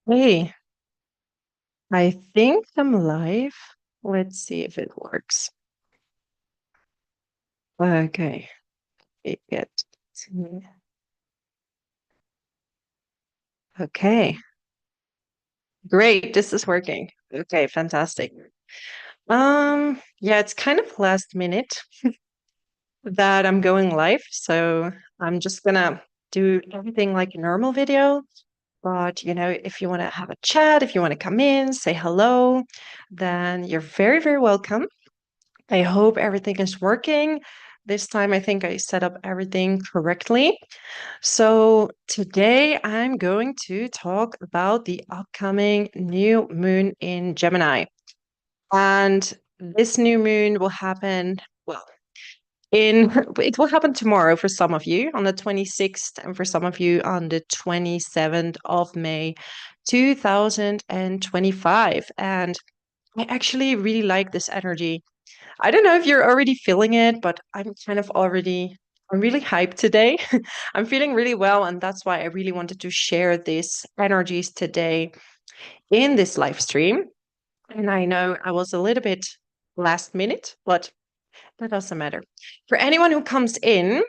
Hey, I think I'm live. Let's see if it works. Okay, it get okay. Great, this is working. Okay, fantastic. Yeah, it's kind of last minute that I'm going live, so I'm just gonna do everything like a normal video. But if you want to have a chat, if you want to come in, say hello, then you're very, very welcome. I hope everything is working. This time, I think I set up everything correctly. So, today I'm going to talk about the upcoming new moon in Gemini. And this new moon will happen, well, in it will happen tomorrow for some of you on the 26th, and for some of you on the 27th of May, 2025. And I actually really like this energy. I don't know if you're already feeling it, but I'm really hyped today. I'm feeling really well, and that's why I really wanted to share these energies today in this live stream. And I know I was a little bit last minute, but that doesn't matter. For anyone who comes in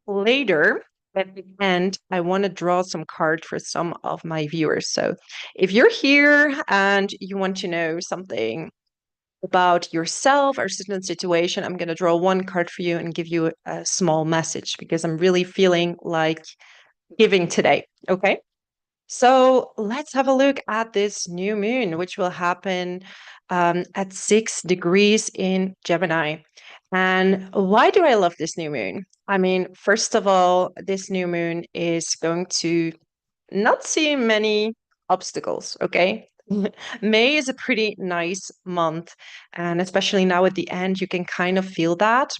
later at the end, I want to draw some cards for some of my viewers. So if you're here and you want to know something about yourself or certain situation, I'm going to draw one card for you and give you a small message because I'm really feeling like giving today. Okay. So let's have a look at this new moon, which will happen at 6 degrees in Gemini. And why do I love this new moon? I mean, first of all, this new moon is going to not see many obstacles, okay? May is a pretty nice month, and especially now at the end, you can kind of feel that.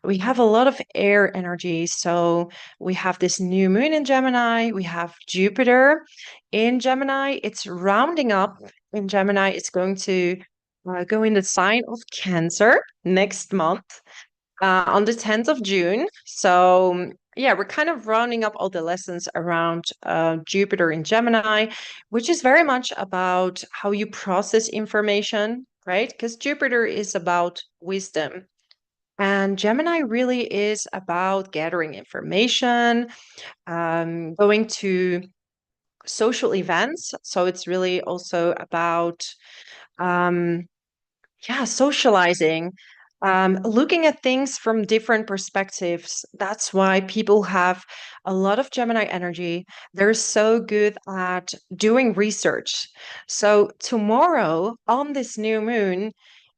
We have a lot of air energy. So we have this new moon in Gemini, we have Jupiter in Gemini. It's rounding up in Gemini. It's going to go in the sign of Cancer next month on the 10th of June. So, yeah, we're kind of rounding up all the lessons around Jupiter in Gemini, which is very much about how you process information, right? Because Jupiter is about wisdom. And Gemini really is about gathering information, going to social events. So it's really also about um, yeah, socializing, looking at things from different perspectives. That's why people have a lot of Gemini energy. They're so good at doing research. So, tomorrow on this new moon,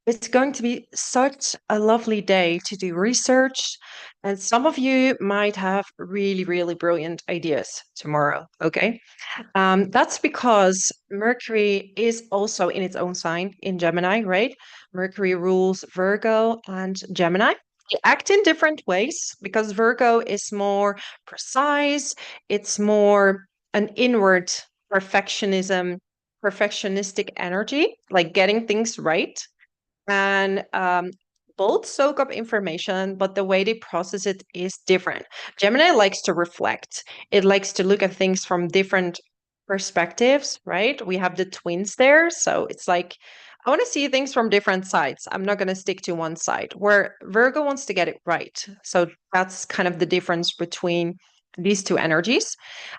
it's going to be such a lovely day to do research. And some of you might have really, really brilliant ideas tomorrow. Okay. That's because Mercury is also in its own sign in Gemini, right? Mercury rules Virgo and Gemini. They act in different ways because Virgo is more precise, it's more an inward perfectionism, perfectionistic energy, like getting things right. And both soak up information, but the way they process it is different. Gemini likes to reflect, it likes to look at things from different perspectives, right? We have the twins there. So it's like, I want to see things from different sides. I'm not going to stick to one side, where Virgo wants to get it right. So that's kind of the difference between these two energies.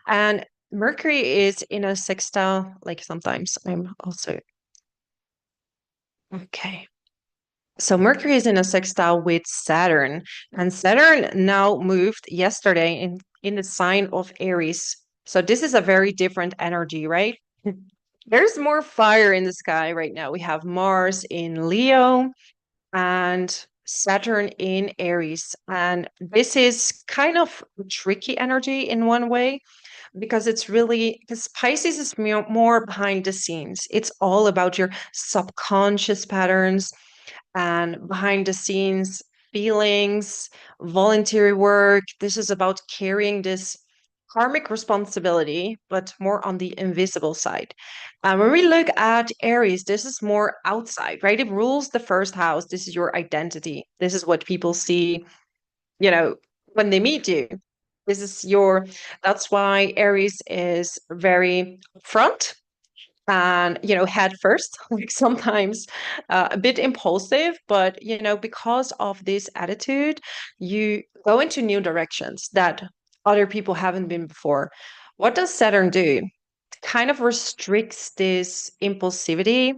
And Mercury is in a sextile, like sometimes I'm also, okay. So Mercury is in a sextile with Saturn, and Saturn now moved yesterday in the sign of Aries. So this is a very different energy, right? There's more fire in the sky right now. We have Mars in Leo and Saturn in Aries. And this is kind of tricky energy in one way because it's really, because Pisces is more behind the scenes. It's all about your subconscious patterns and behind the scenes feelings, voluntary work. This is about carrying this karmic responsibility, but more on the invisible side. When we look at Aries, this is more outside, right? It rules the first house. This is your identity. This is what people see, you know, when they meet you. This is your, that's why Aries is very upfront. and head first, like sometimes a bit impulsive, but because of this attitude, you go into new directions that other people haven't been before. What does Saturn do? It kind of restricts this impulsivity.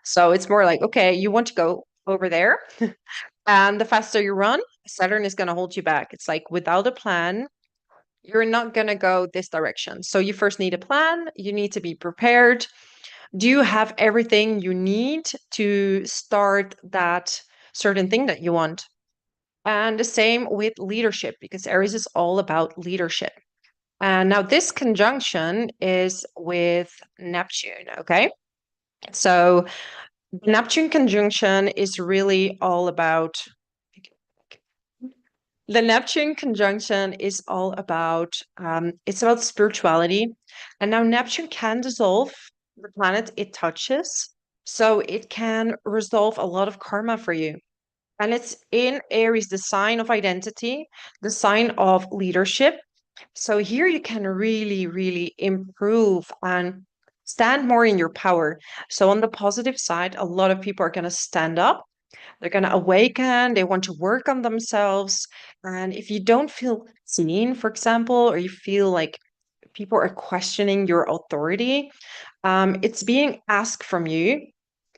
So it's more like, okay, you want to go over there, and the faster you run, Saturn is going to hold you back. It's like, without a plan, you're not going to go this direction. So you first need a plan, you need to be prepared. Do you have everything you need to start that certain thing that you want? And the same with leadership, because Aries is all about leadership. And now this conjunction is with Neptune, okay? So the Neptune conjunction is really all about the Neptune conjunction is all about it's about spirituality. And now Neptune can dissolve the planet it touches. So it can resolve a lot of karma for you. And it's in Aries, the sign of identity, the sign of leadership. So here you can really, really improve and stand more in your power. So on the positive side, a lot of people are going to stand up, they're going to awaken, they want to work on themselves. And if you don't feel seen, for example, or you feel like people are questioning your authority, it's being asked from you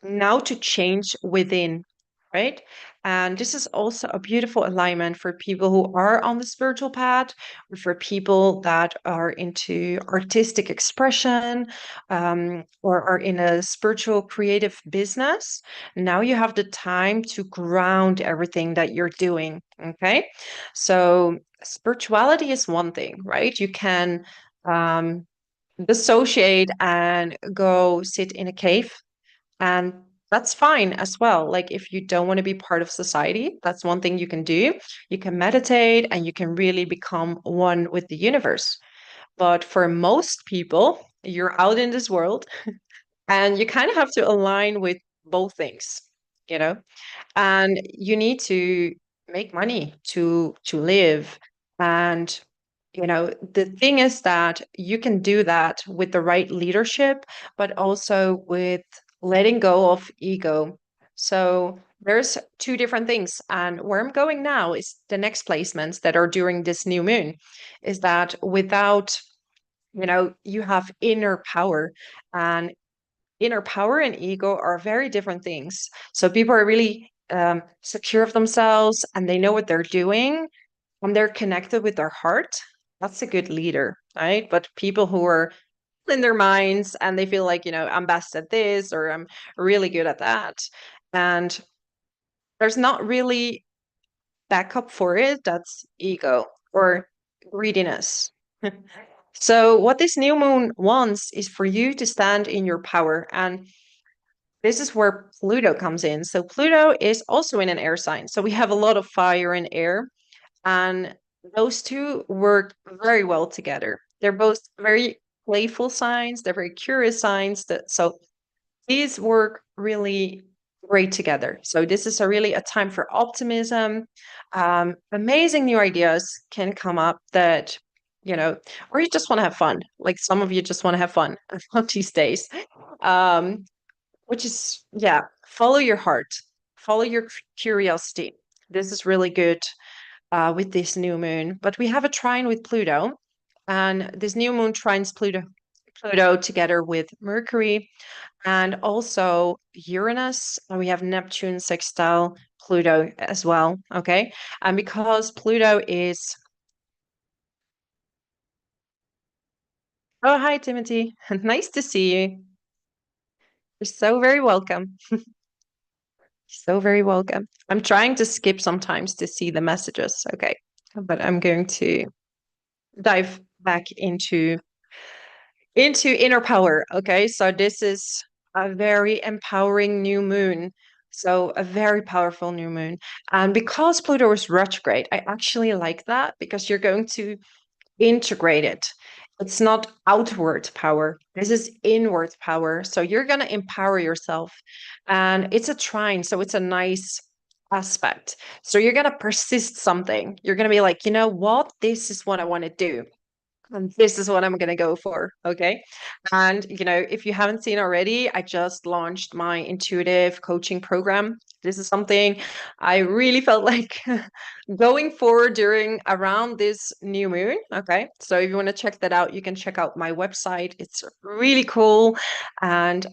now to change within, right? And this is also a beautiful alignment for people who are on the spiritual path, or for people that are into artistic expression, or are in a spiritual creative business. Now you have the time to ground everything that you're doing. Okay. So spirituality is one thing, right? You can um, dissociate and go sit in a cave, and that's fine as well. Like, if you don't want to be part of society, that's one thing you can do. You can meditate and you can really become one with the universe. But for most people, you're out in this world and you kind of have to align with both things, you know? And you need to make money to live. And the thing is that you can do that with the right leadership, but also with letting go of ego. So there's two different things, and where I'm going now is the next placements that are during this new moon, is that without you have inner power, and inner power and ego are very different things. So people are really secure of themselves and they know what they're doing and they're connected with their heart. That's a good leader, right? But people who are in their minds and they feel like, I'm best at this or I'm really good at that. And there's not really backup for it. That's ego or greediness. So, what this new moon wants is for you to stand in your power. And this is where Pluto comes in. So Pluto is also in an air sign. So we have a lot of fire and air, and those two work very well together. They're both very playful signs. They're very curious signs. So these work really great together. So this is really a time for optimism. Amazing new ideas can come up that, or you just want to have fun. Like some of you just want to have fun these days. Um, which is, yeah, follow your heart, follow your curiosity. This is really good with this new moon. But we have a trine with Pluto, and this new moon trines Pluto together with Mercury and also Uranus. And we have Neptune sextile Pluto as well. Okay. And because Pluto is, oh, hi, Timothy. Nice to see you. You're so very welcome. So very welcome. I'm trying to skip sometimes to see the messages. Okay. But I'm going to dive back into inner power. Okay. So this is a very empowering new moon. So a very powerful new moon. And because Pluto is retrograde, I actually like that because you're going to integrate it. It's not outward power. This is inward power. So you're going to empower yourself. And it's a trine. So it's a nice aspect. So you're going to persist something. You're going to be like, you know what? This is what I want to do. And this is what I'm going to go for. Okay. And, if you haven't seen already, I just launched my intuitive coaching program. This is something I really felt like going for during around this new moon. Okay. So if you want to check that out, you can check out my website. It's really cool. And,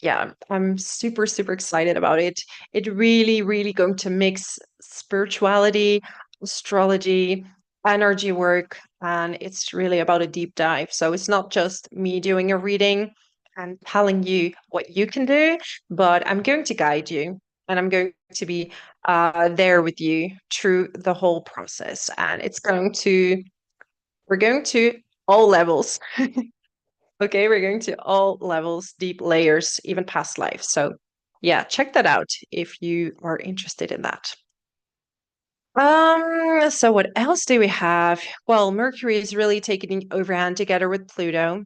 yeah, I'm super, super excited about it. It really, really going to mix spirituality, astrology, energy work, and it's really about a deep dive. So it's not just me doing a reading and telling you what you can do, but I'm going to guide you and I'm going to be there with you through the whole process. And we're going to all levels. Okay, we're going to all levels, deep layers, even past life. So yeah, check that out if you are interested in that. So what else do we have? Well, Mercury is really taking overhand together with Pluto,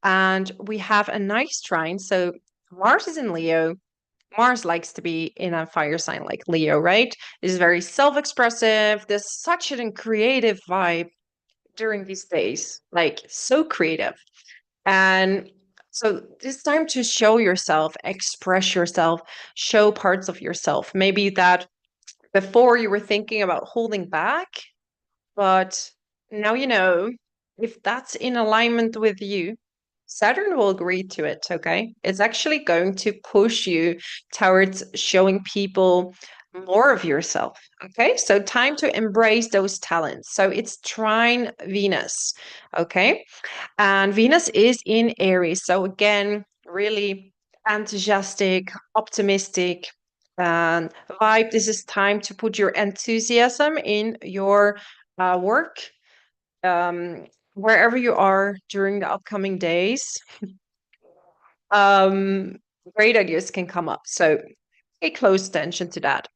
and we have a nice trine. So Mars is in Leo. Mars likes to be in a fire sign like Leo, right? Is very self-expressive. There's such a creative vibe during these days, like so creative. And so it's time to show yourself, express yourself, show parts of yourself. Maybe that before you were thinking about holding back, but now you know if that's in alignment with you, Saturn will agree to it, okay? It's actually going to push you towards showing people more of yourself, okay? So time to embrace those talents. So it's trine Venus, okay? And Venus is in Aries. So again, really enthusiastic, optimistic, and vibe. This is time to put your enthusiasm in your work, um, wherever you are during the upcoming days. Um, Great ideas can come up. So pay close attention to that.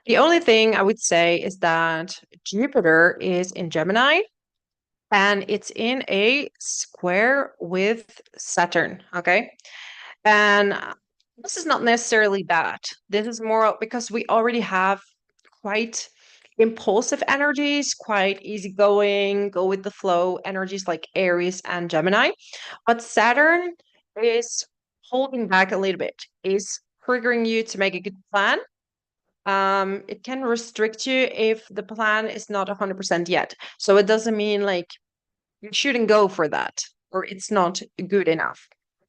The only thing I would say is that Jupiter is in Gemini and it's in a square with Saturn. Okay. And this is not necessarily bad. This is more because we already have quite impulsive energies, quite easygoing, go with the flow energies like Aries and Gemini. But Saturn is holding back a little bit, is triggering you to make a good plan. It can restrict you if the plan is not 100% yet. So it doesn't mean like you shouldn't go for that or it's not good enough.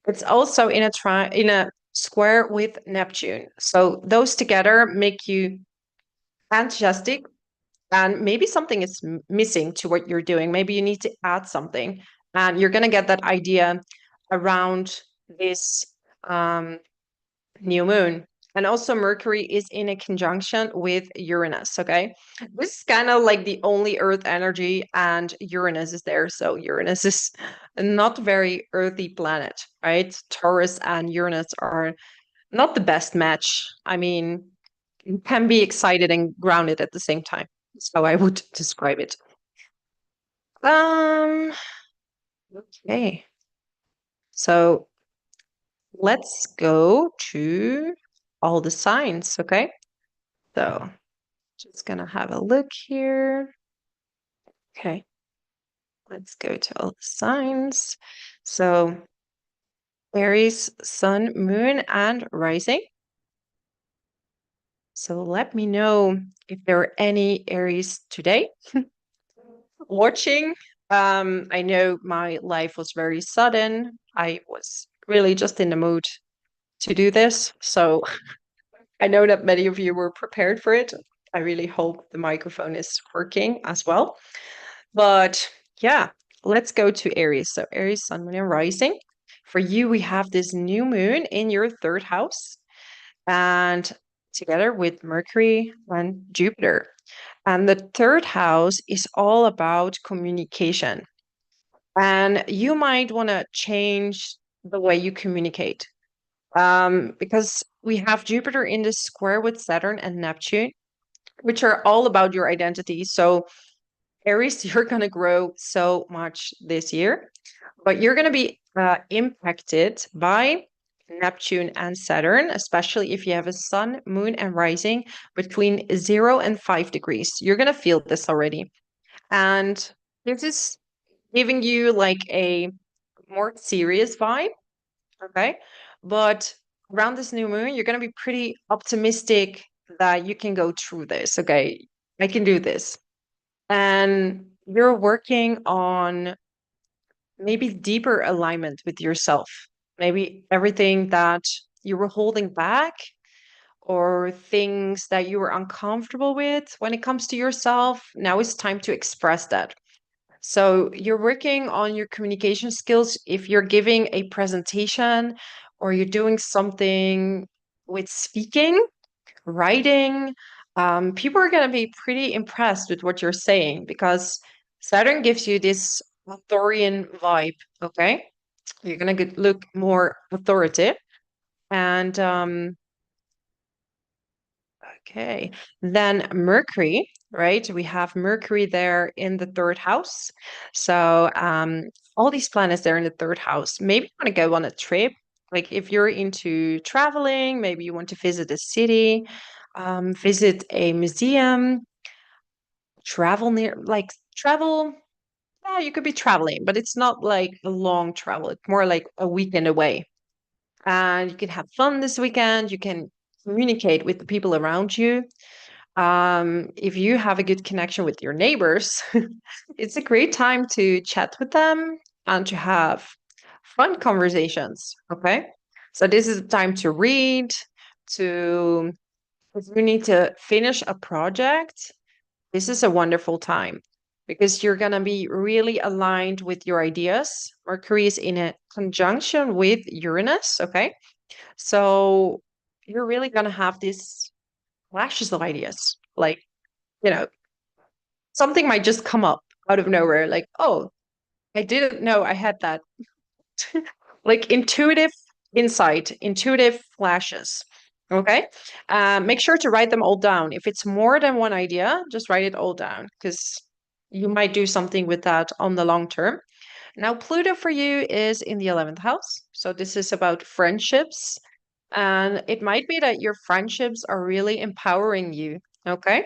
It's also in a square with Neptune. So those together make you enthusiastic and maybe something is missing to what you're doing. Maybe you need to add something and you're going to get that idea around this um, new moon. And also Mercury is in a conjunction with Uranus, okay? This is kind of like the only Earth energy and Uranus is there. So Uranus is not very earthy planet, right? Taurus and Uranus are not the best match. I mean, you can be excited and grounded at the same time. That's how I would describe it. Um, okay. So let's go to all the signs, okay? So just gonna have a look here. Okay, let's go to all the signs. So Aries, Sun, Moon, and Rising. So let me know if there are any Aries today watching. I know my life was very sudden. I was really just in the mood to do this. So I know that many of you were prepared for it. I really hope the microphone is working as well. But yeah, let's go to Aries. So Aries, Sun, Moon, and Rising. For you, we have this new moon in your third house and together with Mercury and Jupiter. And the third house is all about communication. And you might want to change the way you communicate because we have Jupiter in the square with Saturn and Neptune, which are all about your identity. So Aries, you're going to grow so much this year, but you're going to be impacted by Neptune and Saturn, especially if you have a sun, moon, and rising between 0 and 5 degrees. You're going to feel this already. And this is giving you like a more serious vibe. Okay. But around this new moon, you're going to be pretty optimistic that you can go through this. Okay. I can do this. And you're working on maybe deeper alignment with yourself. Maybe everything that you were holding back or things that you were uncomfortable with when it comes to yourself. Now it's time to express that. So you're working on your communication skills. If you're giving a presentation or you're doing something with speaking, writing, people are going to be pretty impressed with what you're saying because Saturn gives you this authorian vibe. Okay. You're going to look more authoritative. And okay. Then Mercury, right? We have Mercury there in the third house. So all these planets there in the third house. Maybe you want to go on a trip. Like if you're into traveling, maybe you want to visit a city, visit a museum, travel near, like travel. Yeah, you could be traveling, but it's not like a long travel. It's more like a weekend away. And you can have fun this weekend. You can communicate with the people around you. If you have a good connection with your neighbors, it's a great time to chat with them and to have fun conversations. Okay. So this is the time to read, to if you need to finish a project, this is a wonderful time because you're going to be really aligned with your ideas. Mercury is in a conjunction with Uranus. Okay. So you're really going to have these flashes of ideas. Like, you know, something might just come up out of nowhere. Like, oh, I didn't know I had that. Like intuitive insight, intuitive flashes. Okay. Make sure to write them all down. If it's more than one idea, just write it all down because you might do something with that on the long term. Now, Pluto for you is in the 11th house. So this is about friendships. And it might be that your friendships are really empowering you. Okay.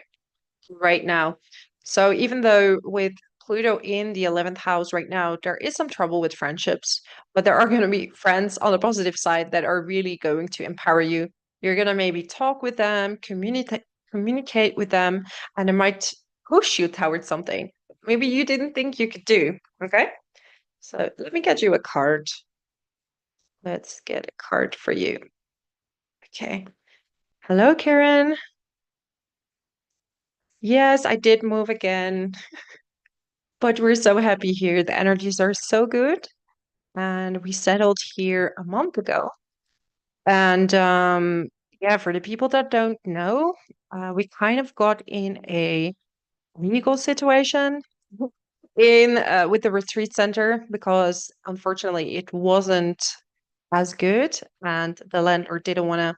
Right now. So even though with Pluto in the 11th house right now, there is some trouble with friendships, but there are going to be friends on the positive side that are really going to empower you. You're going to maybe talk with them, communicate with them, and it might push you towards something maybe you didn't think you could do. Okay. So let me get you a card. Let's get a card for you. Okay. Hello, Karen. Yes, I did move again. But we're so happy here. The energies are so good. And we settled here a month ago. And yeah, for the people that don't know, we kind of got in a legal situation in with the retreat center because unfortunately it wasn't as good and the landlord didn't want to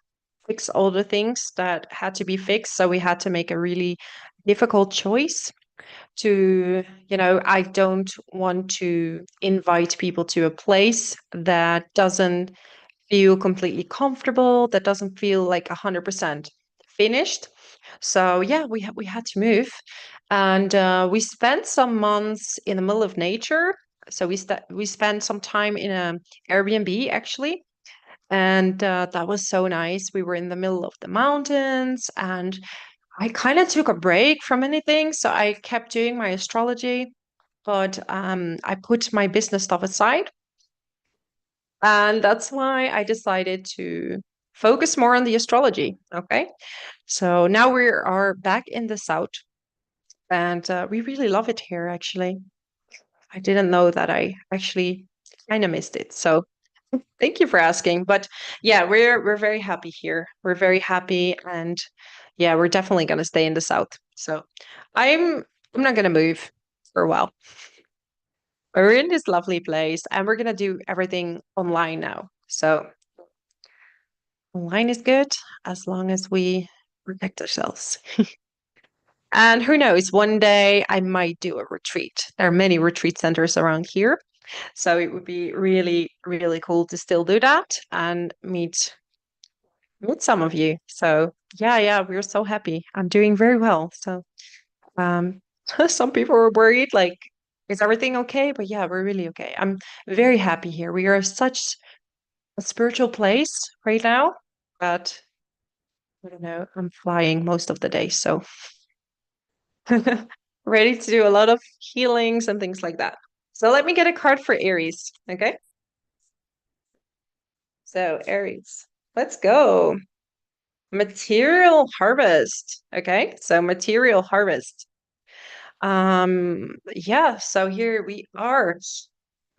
fix all the things that had to be fixed. So we had to make a really difficult choice to, I don't want to invite people to a place that doesn't feel completely comfortable, that doesn't feel like 100% finished. So yeah, we had to move, and we spent some months in the middle of nature. So we spent some time in a Airbnb actually, and that was so nice. We were in the middle of the mountains, and I kind of took a break from anything, so I kept doing my astrology, but I put my business stuff aside, and that's why I decided to focus more on the astrology. Okay, so now we are back in the south, and we really love it here. Actually, I didn't know that I actually kind of missed it. So thank you for asking. But yeah, we're very happy here. We're very happy, and yeah, we're definitely gonna stay in the south. So I'm I'm not gonna move for a while. We're in this lovely place, and we're gonna do everything online now. So online is good as long as we protect ourselves. And who knows, one day I might do a retreat. There are many retreat centers around here. So it would be really, really cool to still do that and meet some of you. So yeah, we're so happy. I'm doing very well. So um some people were worried, like, Is everything okay? But yeah, we're really okay. I'm very happy here. We are such a spiritual place right now, but I don't know, I'm flying most of the day, so ready to do a lot of healings and things like that. So let me get a card for Aries, okay? So Aries, let's go. Material harvest. Okay, so material harvest. Yeah, so here we are.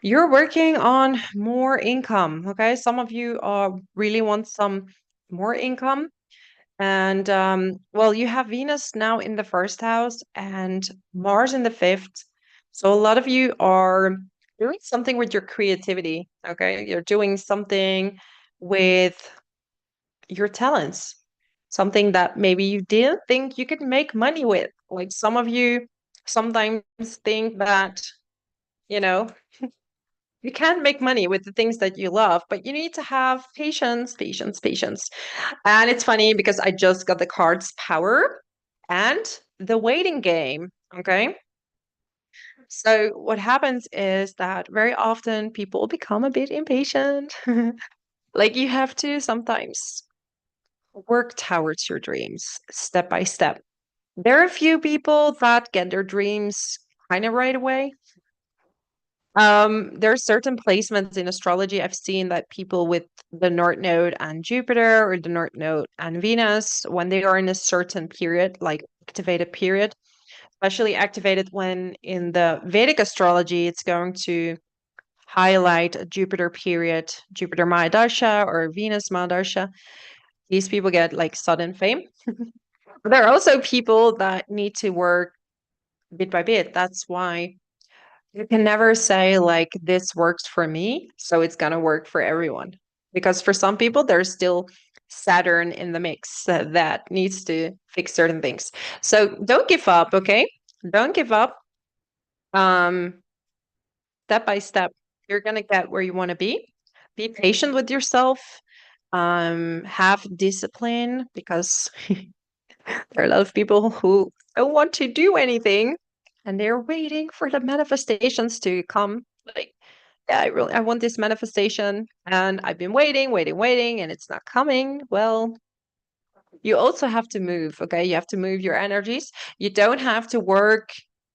You're working on more income. Okay, some of you really want some more income. And well, you have Venus now in the first house and Mars in the fifth. So a lot of you are doing something with your creativity. Okay, you're doing something with your talents, something that maybe you didn't think you could make money with. Like some of you sometimes think that, you know, you can't make money with the things that you love, but you need to have patience, patience, patience. And it's funny because I just got the cards Power and the Waiting Game. Okay. So what happens is that very often people become a bit impatient. Like you have to sometimes work towards your dreams step by step. There are a few people that get their dreams kind of right away. There are certain placements in astrology I've seen that people with the North Node and Jupiter or the North Node and Venus, when they are in a certain period, like activated period, especially activated when in the Vedic astrology, it's going to highlight a Jupiter period, Jupiter Mahadasha or Venus Mahadasha. These people get like sudden fame. There are also people that need to work bit by bit. That's why you can never say, like, this works for me, so it's going to work for everyone. Because for some people, there's still Saturn in the mix that needs to fix certain things. So don't give up, okay? Don't give up. Um, Step by step, you're going to get where you want to be. Be patient with yourself. Have discipline because there are a lot of people who don't want to do anything and they're waiting for the manifestations to come. Like, yeah, I want this manifestation and I've been waiting, waiting, waiting, and it's not coming. Well, you also have to move, okay? You have to move your energies. You don't have to work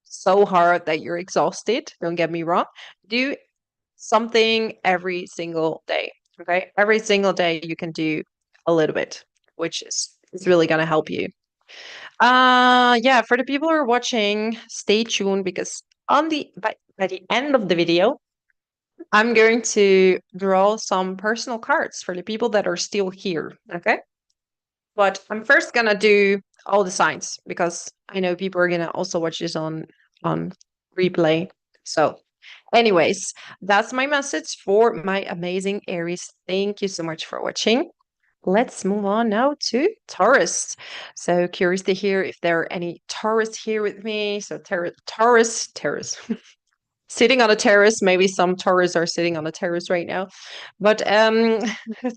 so hard that you're exhausted. Don't get me wrong. Do something every single day, okay? Every single day you can do a little bit, which is really going to help you. Yeah, for the people who are watching, stay tuned because by the end of the video, I'm going to draw some personal cards for the people that are still here, okay? But I'm first gonna do all the signs because I know people are gonna also watch this on replay. So, anyways, that's my message for my amazing Aries. Thank you so much for watching. Let's move on now to Taurus. So curious to hear if there are any Taurus here with me. So Taurus, sitting on a terrace. Maybe some Taurus are sitting on a terrace right now. But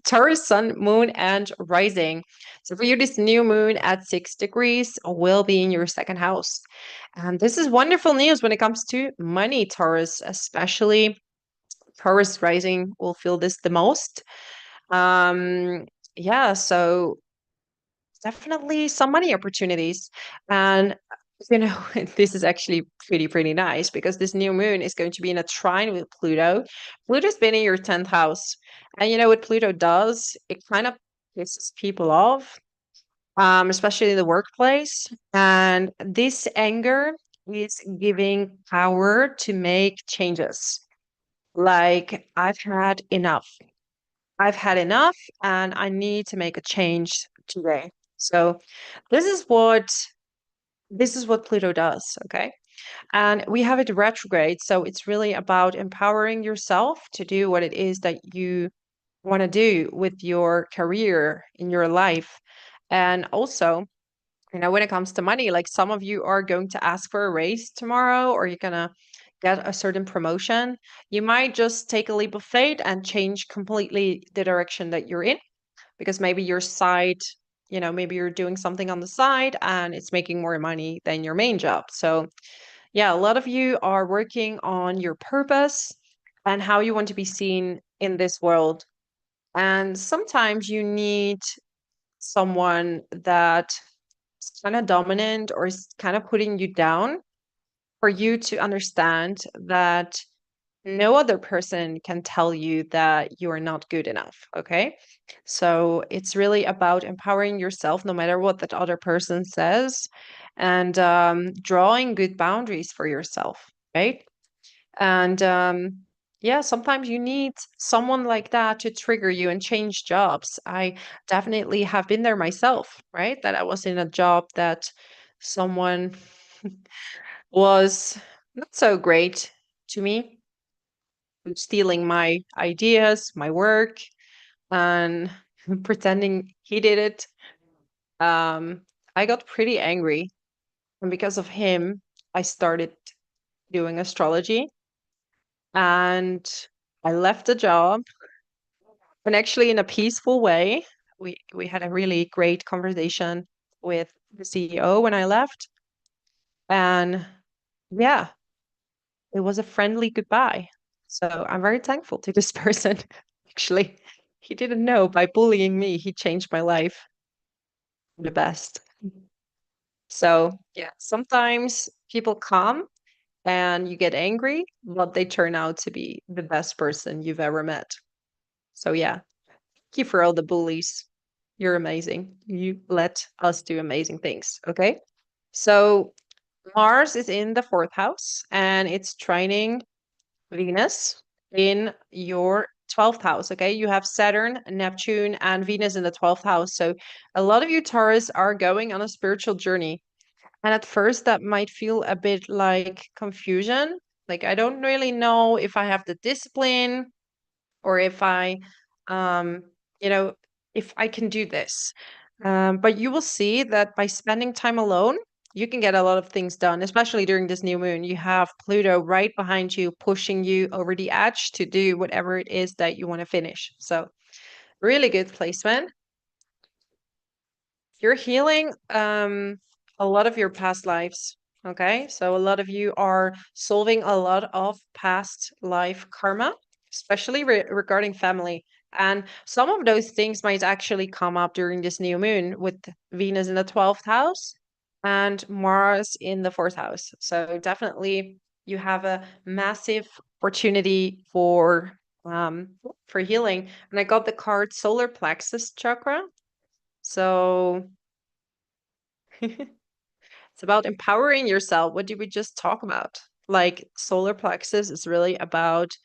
Taurus, Sun, Moon, and Rising. So for you, this new moon at 6 degrees will be in your second house. And this is wonderful news when it comes to money, Taurus, especially Taurus rising will feel this the most. Um, yeah, so definitely some money opportunities. And you know, this is actually pretty nice because this new moon is going to be in a trine with Pluto. Pluto's been in your 10th house. And you know what Pluto does? It kind of pisses people off, especially in the workplace. And this anger is giving power to make changes. Like, I've had enough. I've had enough and I need to make a change today. So this is what this is what Pluto does, okay? And we have it retrograde, so it's really about empowering yourself to do what it is that you want to do with your career in your life. And also, you know, when it comes to money, like some of you are going to ask for a raise tomorrow or you're gonna get a certain promotion. You might just take a leap of faith and change completely the direction that you're in because maybe your side, you know, maybe you're doing something on the side and it's making more money than your main job. So Yeah, a lot of you are working on your purpose and how you want to be seen in this world. And sometimes you need someone that is kind of dominant or is kind of putting you down for you to understand that no other person can tell you that you are not good enough. Okay. So it's really about empowering yourself no matter what that other person says and drawing good boundaries for yourself. Right. And yeah, sometimes you need someone like that to trigger you and change jobs. I definitely have been there myself, right? That I was in a job that someone was not so great to me, stealing my ideas, my work, and pretending he did it. Um, I got pretty angry. And because of him, I started doing astrology and I left the job and actually in a peaceful way. We had a really great conversation with the CEO when I left. And yeah, it was a friendly goodbye. So I'm very thankful to this person. Actually, he didn't know by bullying me, he changed my life for the best. So yeah, sometimes people come and you get angry, but they turn out to be the best person you've ever met. So yeah, thank you for all the bullies. You're amazing. You let us do amazing things. Okay. So Mars is in the fourth house and it's trining Venus in your 12th house. Okay. You have Saturn, Neptune, and Venus in the 12th house. So a lot of you Taurus are going on a spiritual journey. And at first, that might feel a bit like confusion. Like, I don't really know if I have the discipline or if I, um, you know, if I can do this. But you will see that by spending time alone, you can get a lot of things done, especially during this new moon. You have Pluto right behind you, pushing you over the edge to do whatever it is that you want to finish. So, really good placement. You're healing a lot of your past lives. Okay. So, a lot of you are solving a lot of past life karma, especially regarding family. And some of those things might actually come up during this new moon with Venus in the 12th house and Mars in the fourth house. So, definitely you have a massive opportunity for healing. And I got the card solar plexus chakra. So it's about empowering yourself. What did we just talk about? Like solar plexus is really about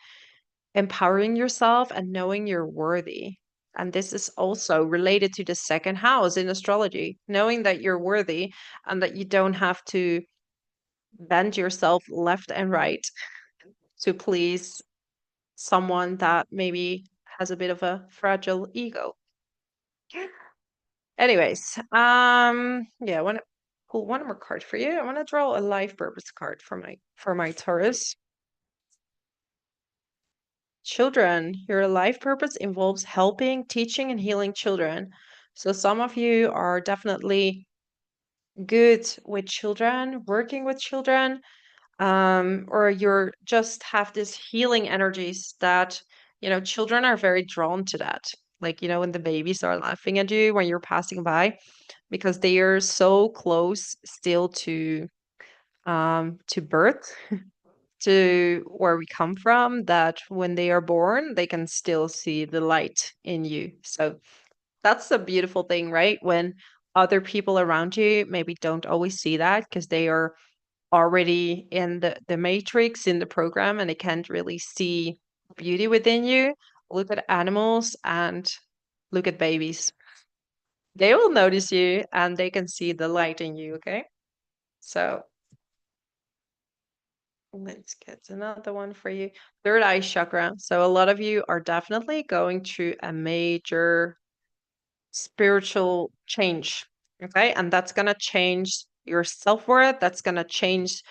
empowering yourself and knowing you're worthy. And this is also related to the second house in astrology, knowing that you're worthy and that you don't have to bend yourself left and right to please someone that maybe has a bit of a fragile ego. Anyways, yeah, I want to pull one more card for you. I want to draw a life purpose card for my Taurus. Children, your life purpose involves helping, teaching, and healing children. So some of you are definitely good with children, working with children, or you're just have this healing energies that, children are very drawn to that. Like, when the babies are laughing at you when you're passing by, because they are so close still to birth, to where we come from, that when they are born, they can still see the light in you. So that's the beautiful thing, right? When other people around you maybe don't always see that because they are already in the matrix, in the program, and they can't really see beauty within you. Look at animals and look at babies. They will notice you and they can see the light in you, okay? So let's get another one for you. Third eye chakra. So a lot of you are definitely going through a major spiritual change. Okay. And that's going to change your self worth. That's going to change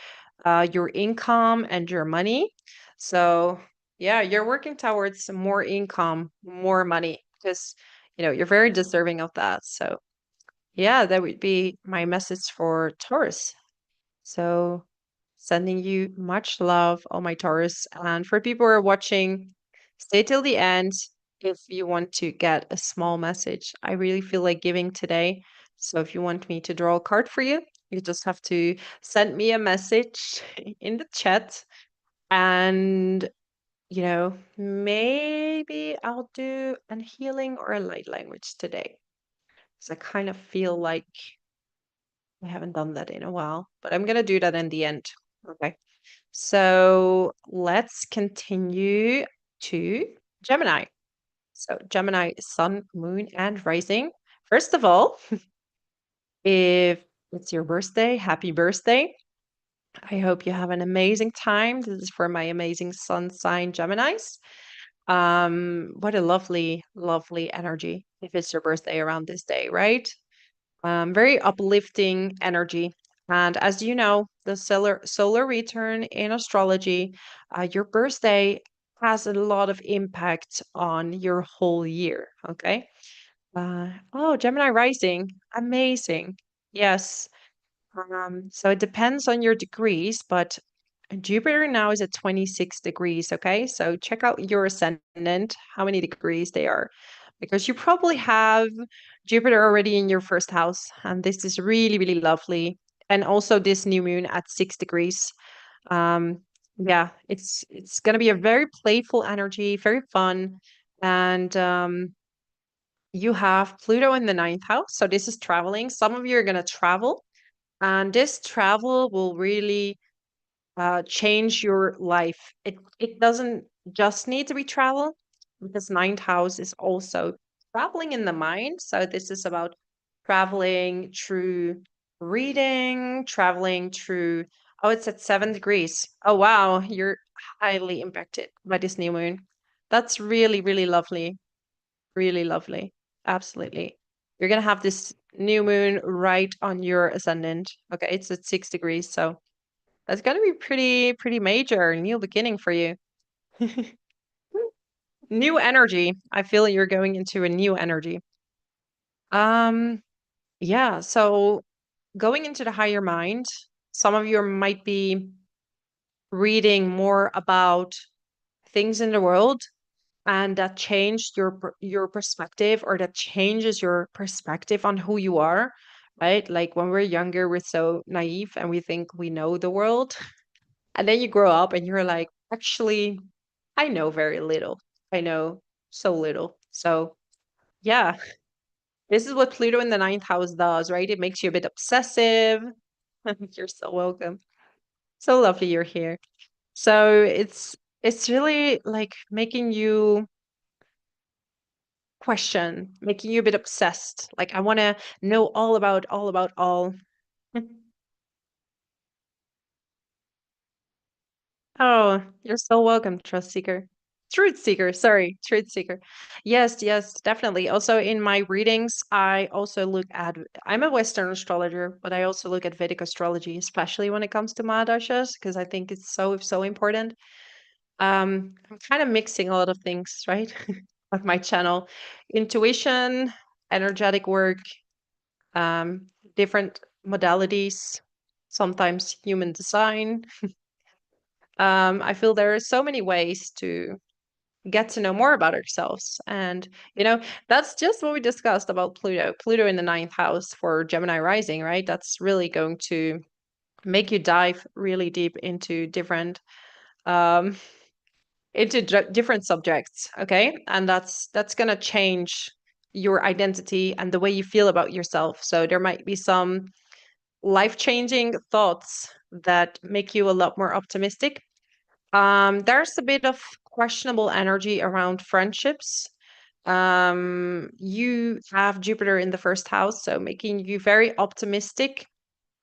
your income and your money. So, yeah, you're working towards more income, more money because, you're very deserving of that. So, yeah, that would be my message for Taurus. So, Sending you much love, all my Taurus. And for people who are watching, stay till the end if you want to get a small message. I really feel like giving today. So if you want me to draw a card for you, you just have to send me a message in the chat. And, maybe I'll do a healing or a light language today. Because I kind of feel like I haven't done that in a while, but I'm going to do that in the end. Okay. So let's continue to Gemini. So, Gemini, sun, moon, and rising. First of all, if it's your birthday, happy birthday. I hope you have an amazing time. This is for my amazing sun sign Geminis. What a lovely, lovely energy if it's your birthday around this day, right? Very uplifting energy. And as you know, the solar return in astrology, your birthday has a lot of impact on your whole year. Okay. Oh, Gemini rising. Amazing. Yes. So it depends on your degrees, but Jupiter now is at 26 degrees. Okay. So check out your ascendant, how many degrees they are, because you probably have Jupiter already in your first house. And this is really, really lovely. And also this new moon at 6 degrees. Um, yeah, it's gonna be a very playful energy, very fun. And you have Pluto in the ninth house. So this is traveling. Some of you are gonna travel, and this travel will really change your life. It doesn't just need to be travel because ninth house is also traveling in the mind. So this is about traveling through reading, traveling through. Oh, it's at 7 degrees. Oh wow, you're highly impacted by this new moon. That's really, really lovely. Really lovely. Absolutely. You're gonna have this new moon right on your ascendant. Okay, it's at 6 degrees, so that's gonna be pretty, pretty major, new beginning for you. New energy. I feel you're going into a new energy. Um, yeah, so going into the higher mind, some of you might be reading more about things in the world and that changed your perspective, or that changes your perspective on who you are, right? Like when we're younger, we're so naive and we think we know the world. And then you grow up and you're like, actually, I know very little. I know so little. So, yeah, this is what Pluto in the ninth house does, right? It makes you a bit obsessive. You're so welcome. So lovely you're here. So, it's really like making you question, making you a bit obsessed. Like I want to know all about all. Oh, you're so welcome, Trust Seeker. Truth Seeker, sorry, Truth Seeker. Yes, yes, definitely. Also, in my readings, I also look at, I'm a Western astrologer, but I also look at Vedic astrology, especially when it comes to Mahadashas, because I think it's so, so important. I'm kind of mixing a lot of things, right? Of my channel. Intuition, energetic work, um, different modalities, sometimes human design. I feel there are so many ways to get to know more about ourselves. And, that's just what we discussed about Pluto. Pluto in the ninth house for Gemini rising, right? That's really going to make you dive really deep into um, different subjects. Okay. And that's going to change your identity and the way you feel about yourself. So there might be some life-changing thoughts that make you a lot more optimistic. There's a bit of questionable energy around friendships. You have Jupiter in the first house, so making you very optimistic,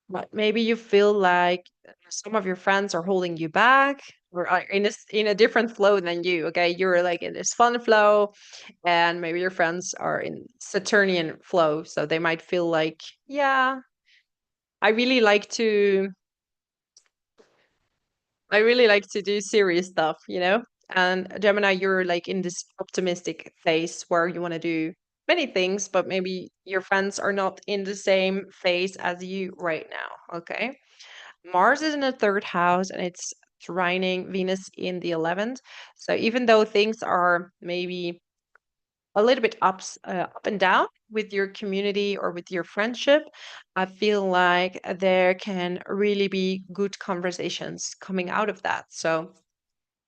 but maybe you feel like some of your friends are holding you back or are in a different flow than you. Okay, you're like in this fun flow, and maybe your friends are in Saturnian flow, so they might feel like, yeah, I really like to I really like to do serious stuff. And Gemini, you're like in this optimistic phase where you want to do many things, but maybe your friends are not in the same phase as you right now. Okay. Mars is in the third house and it's trining Venus in the 11th. So even though things are maybe a little bit up and down with your community or with your friendship, I feel like there can really be good conversations coming out of that. So,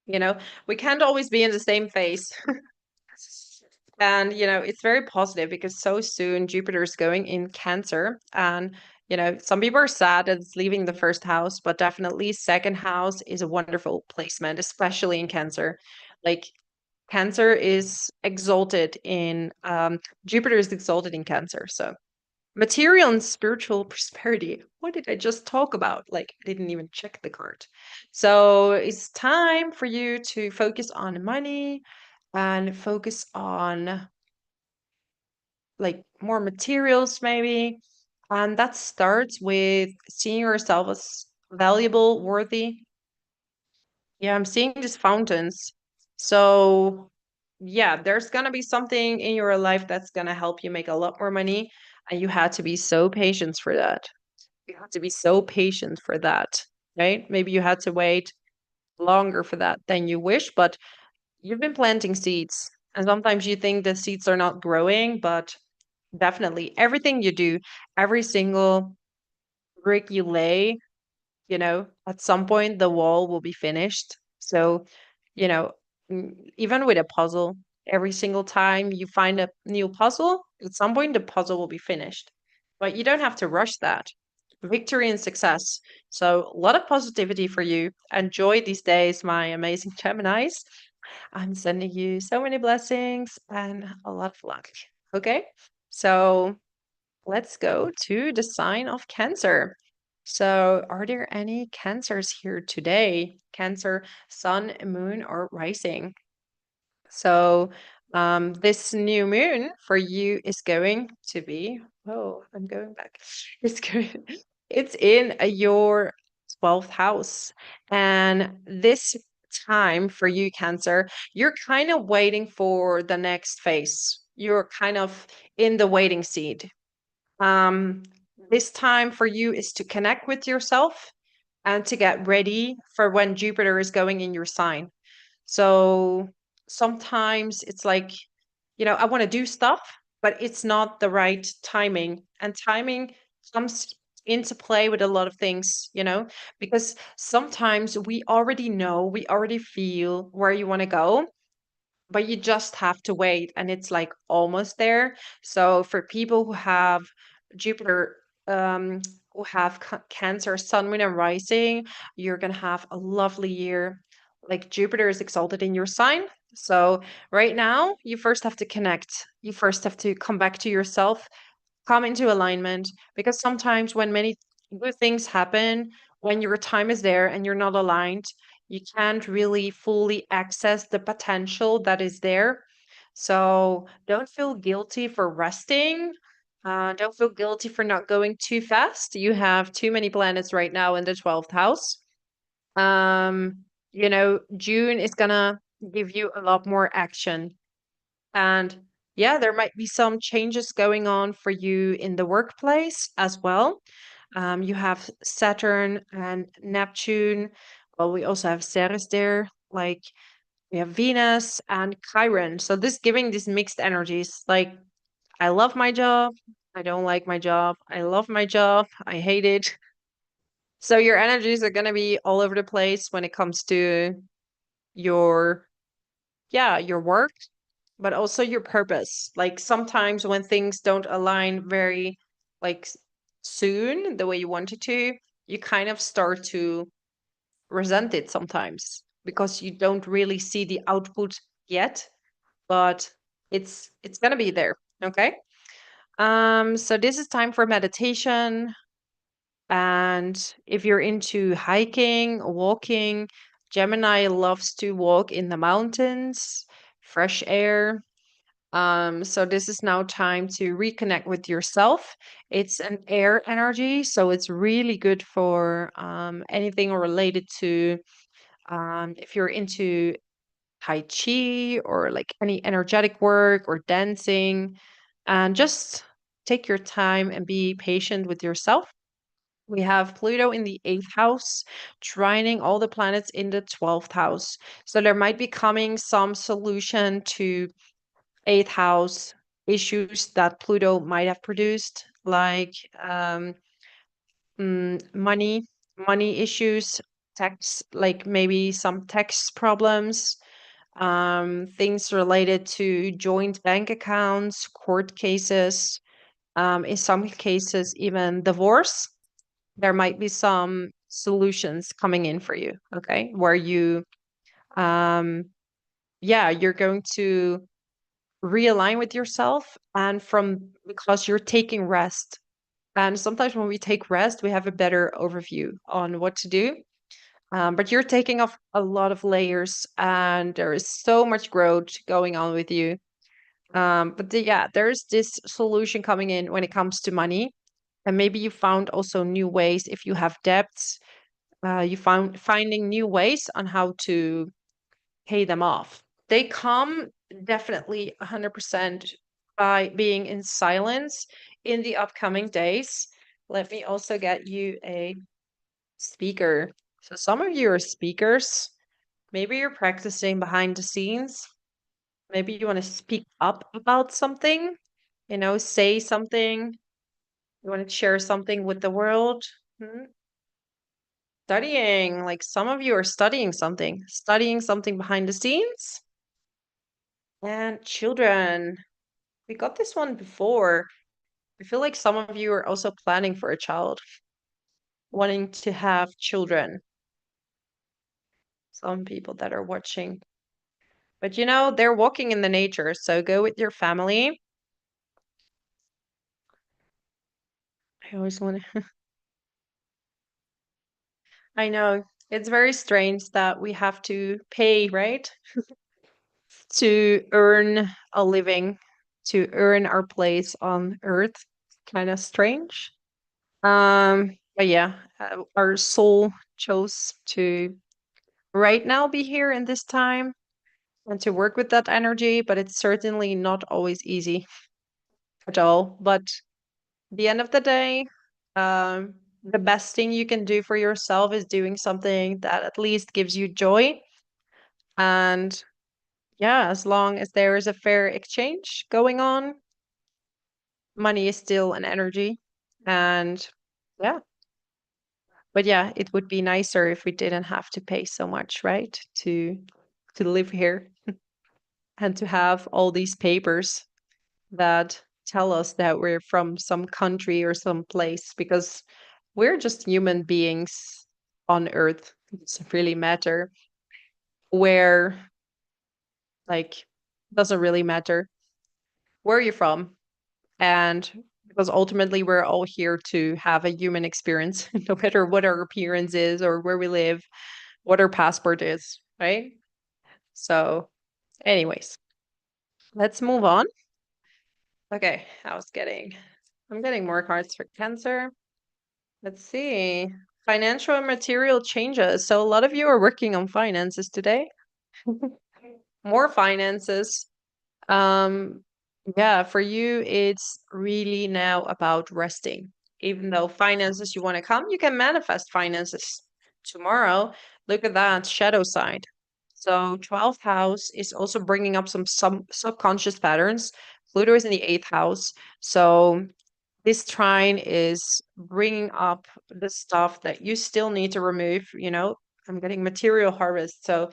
you know, we can't always be in the same phase. And, it's very positive because so soon Jupiter is going in Cancer. And, some people are sad that it's leaving the first house, but definitely second house is a wonderful placement, especially in Cancer. Like, Cancer is exalted in, Jupiter is exalted in Cancer. So, material and spiritual prosperity. What did I just talk about? Like, I didn't even check the card. So, it's time for you to focus on money and focus on like more materials maybe. And that starts with seeing yourself as valuable, worthy. Yeah, I'm seeing these fountains. So, yeah, there's gonna be something in your life that's gonna help you make a lot more money. And you had to be so patient for that. You had to be so patient for that, right? Maybe you had to wait longer for that than you wish, but you've been planting seeds. And sometimes you think the seeds are not growing, but definitely everything you do, every single brick you lay, at some point the wall will be finished. So, you know, even with a puzzle, every single time you find a new puzzle, at some point the puzzle will be finished. But you don't have to rush that. Victory and success. So, a lot of positivity for you. Enjoy these days, my amazing Geminis. I'm sending you so many blessings and a lot of luck. Okay? So, let's go to the sign of Cancer. So, are there any Cancers here today? Cancer, sun, moon, or rising? So, this new moon for you is going to be, oh, I'm going back. It's going, it's in your 12th house. And this time for you, Cancer, you're kind of waiting for the next phase. You're kind of in the waiting seat. um, this time for you is to connect with yourself and to get ready for when Jupiter is going in your sign. So sometimes it's like, I want to do stuff, but it's not the right timing. And timing comes into play with a lot of things, because sometimes we already know, we already feel where you want to go, but you just have to wait and it's like almost there. So for people who have Jupiter, um who have Cancer, sun, moon, and rising, you're gonna have a lovely year. Like, Jupiter is exalted in your sign. So right now you first have to connect, you first have to come back to yourself, come into alignment, because sometimes when many good things happen, when your time is there and you're not aligned, you can't really fully access the potential that is there. So don't feel guilty for resting. Don't feel guilty for not going too fast. You have too many planets right now in the 12th house. June is gonna give you a lot more action. And yeah, there might be some changes going on for you in the workplace as well. You have Saturn and Neptune. Well, we also have Ceres there. Like, we have Venus and Chiron. So this giving these mixed energies. Like, I love my job. I don't like my job. I love my job. I hate it. So your energies are gonna be all over the place when it comes to your, yeah, your work, but also your purpose. Like, sometimes when things don't align very, like, soon the way you wanted to, you kind of start to resent it sometimes because you don't really see the output yet, but it's gonna be there. Okay. So this is time for meditation. And if you're into hiking, walking, Gemini loves to walk in the mountains, fresh air. So this is now time to reconnect with yourself. It's an air energy, so it's really good for anything related to, if you're into Tai Chi or like any energetic work or dancing. And just take your time and be patient with yourself. We have Pluto in the eighth house, trining all the planets in the 12th house. So there might be coming some solution to eighth house issues that Pluto might have produced, like money, money issues, tax, like maybe some tax problems, things related to joint bank accounts, court cases, in some cases, even divorce. There might be some solutions coming in for you, okay? Where you, um, yeah, you're going to realign with yourself, and from because you're taking rest. And sometimes when we take rest, we have a better overview on what to do. But you're taking off a lot of layers, and there is so much growth going on with you. Yeah, there's this solution coming in when it comes to money. And maybe you found also new ways if you have debts, you found finding new ways on how to pay them off. They come definitely 100% by being in silence in the upcoming days. Let me also get you a speaker. So some of you are speakers. Maybe you're practicing behind the scenes. Maybe you want to speak up about something, say something. You want to share something with the world. Hmm? Studying, like some of you are studying something behind the scenes. And children, we got this one before. I feel like some of you are also planning for a child, wanting to have children. Some people that are watching. But they're walking in the nature, so go with your family. I always want to. I know it's very strange that we have to pay, right? To earn a living, to earn our place on Earth. Kind of strange. But yeah, our soul chose to right now be here in this time and to work with that energy, but it's certainly not always easy at all. But the end of the day, the best thing you can do for yourself is doing something that at least gives you joy. And yeah, as long as there is a fair exchange going on, money is still an energy. And yeah, but yeah, it would be nicer if we didn't have to pay so much, right? To live here and to have all these papers that tell us that we're from some country or some place, because we're just human beings on Earth. It doesn't really matter where, like, doesn't really matter where you're from. And because ultimately we're all here to have a human experience, no matter what our appearance is or where we live, what our passport is, right? So, anyways, let's move on. Okay, I'm getting more cards for Cancer. Let's see. Financial and material changes. So, a lot of you are working on finances today. More finances. Um, yeah, for you, it's really now about resting. Even though finances you want to come, you can manifest finances tomorrow. Look at that shadow side. So 12th house is also bringing up some subconscious patterns. Pluto is in the eighth house. So this trine is bringing up the stuff that you still need to remove. I'm getting material harvest. So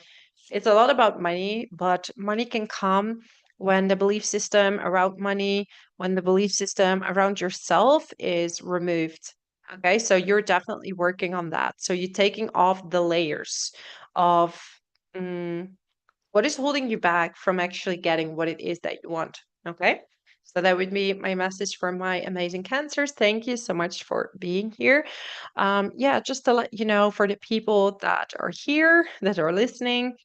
it's a lot about money, but money can come when the belief system around money, when the belief system around yourself is removed. Okay, so you're definitely working on that. So you're taking off the layers of mm, what is holding you back from actually getting what it is that you want. Okay. So that would be my message for my amazing cancers. Thank you so much for being here. Yeah, just to let you know, for the people that are here, that are listening,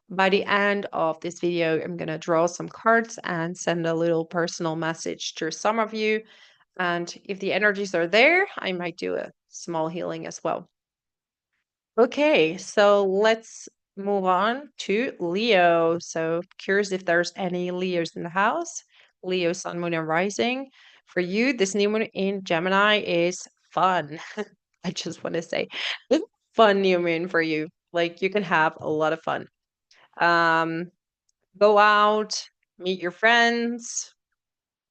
by the end of this video, I'm going to draw some cards and send a little personal message to some of you. And if the energies are there, I might do a small healing as well. Okay, so let's move on to Leo. So curious if there's any Leos in the house. Leo, Sun, Moon, and Rising. For you, this new moon in Gemini is fun. I just want to say, this is a fun new moon for you. Like you can have a lot of fun. Um, Go out, meet your friends,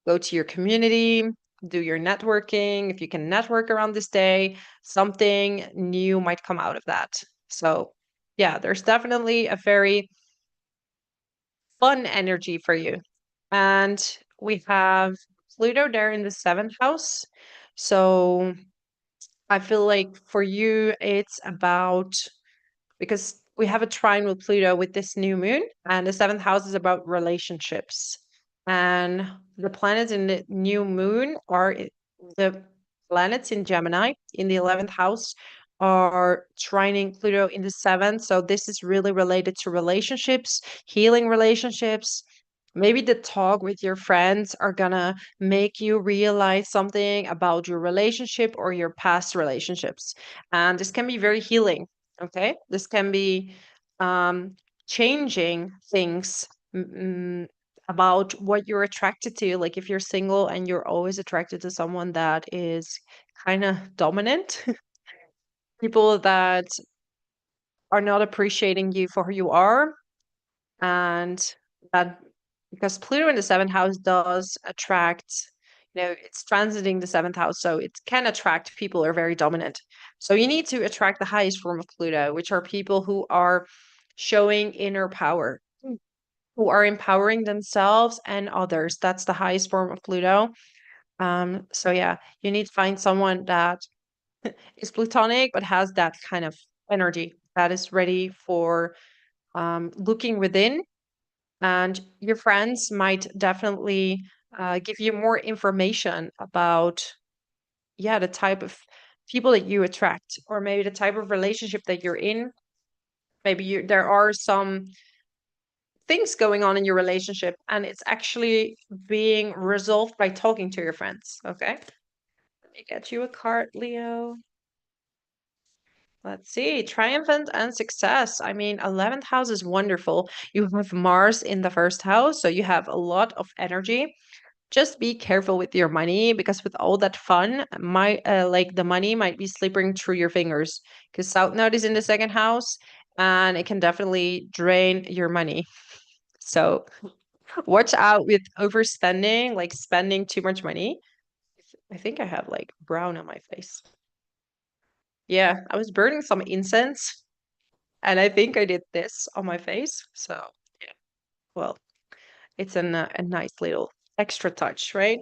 go to your community, do your networking. If you can network around this day, something new might come out of that. So, yeah, there's definitely a very fun energy for you. And we have Pluto there in the seventh house. So, I feel like for you, it's about because we have a trine with Pluto with this new moon, and the seventh house is about relationships. And the planets in the new moon the planets in Gemini in the 11th house are trining Pluto in the seventh. So this is really related to relationships, healing relationships. Maybe the talk with your friends are gonna make you realize something about your relationship or your past relationships. And this can be very healing. Okay. This can be um, changing things about what you're attracted to. Like if you're single and you're always attracted to someone that is kind of dominant, people that are not appreciating you for who you are, and that because Pluto in the seventh house does attract, it's transiting the seventh house, so it can attract people who are very dominant. So you need to attract the highest form of Pluto, which are people who are showing inner power, who are empowering themselves and others. That's the highest form of Pluto. So yeah, you need to find someone that is Plutonic but has that kind of energy that is ready for looking within, and your friends might definitely give you more information about, yeah, the type of people that you attract, or maybe the type of relationship that you're in. Maybe there are some things going on in your relationship and it's actually being resolved by talking to your friends. Okay, let me get you a card, Leo. Let's see. Triumphant and success. I mean, 11th house is wonderful. You have Mars in the first house, so you have a lot of energy. Just be careful with your money because with all that fun, like the money might be slipping through your fingers because South Node is in the second house and it can definitely drain your money. So watch out with overspending, like spending too much money. I think I have like brown on my face. Yeah, I was burning some incense and I think I did this on my face. So, yeah, well, it's a nice little extra touch, right?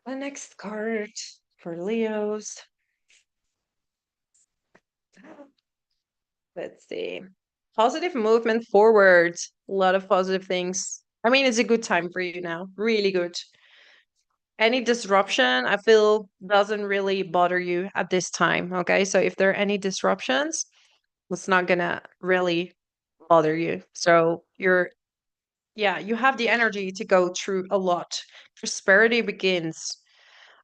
The next card for Leos. Let's see. Positive movement forward. A lot of positive things. I mean, it's a good time for you now. Really good. Any disruption, I feel, doesn't really bother you at this time. Okay. So if there are any disruptions, it's not gonna really bother you. So yeah, you have the energy to go through a lot. Prosperity begins.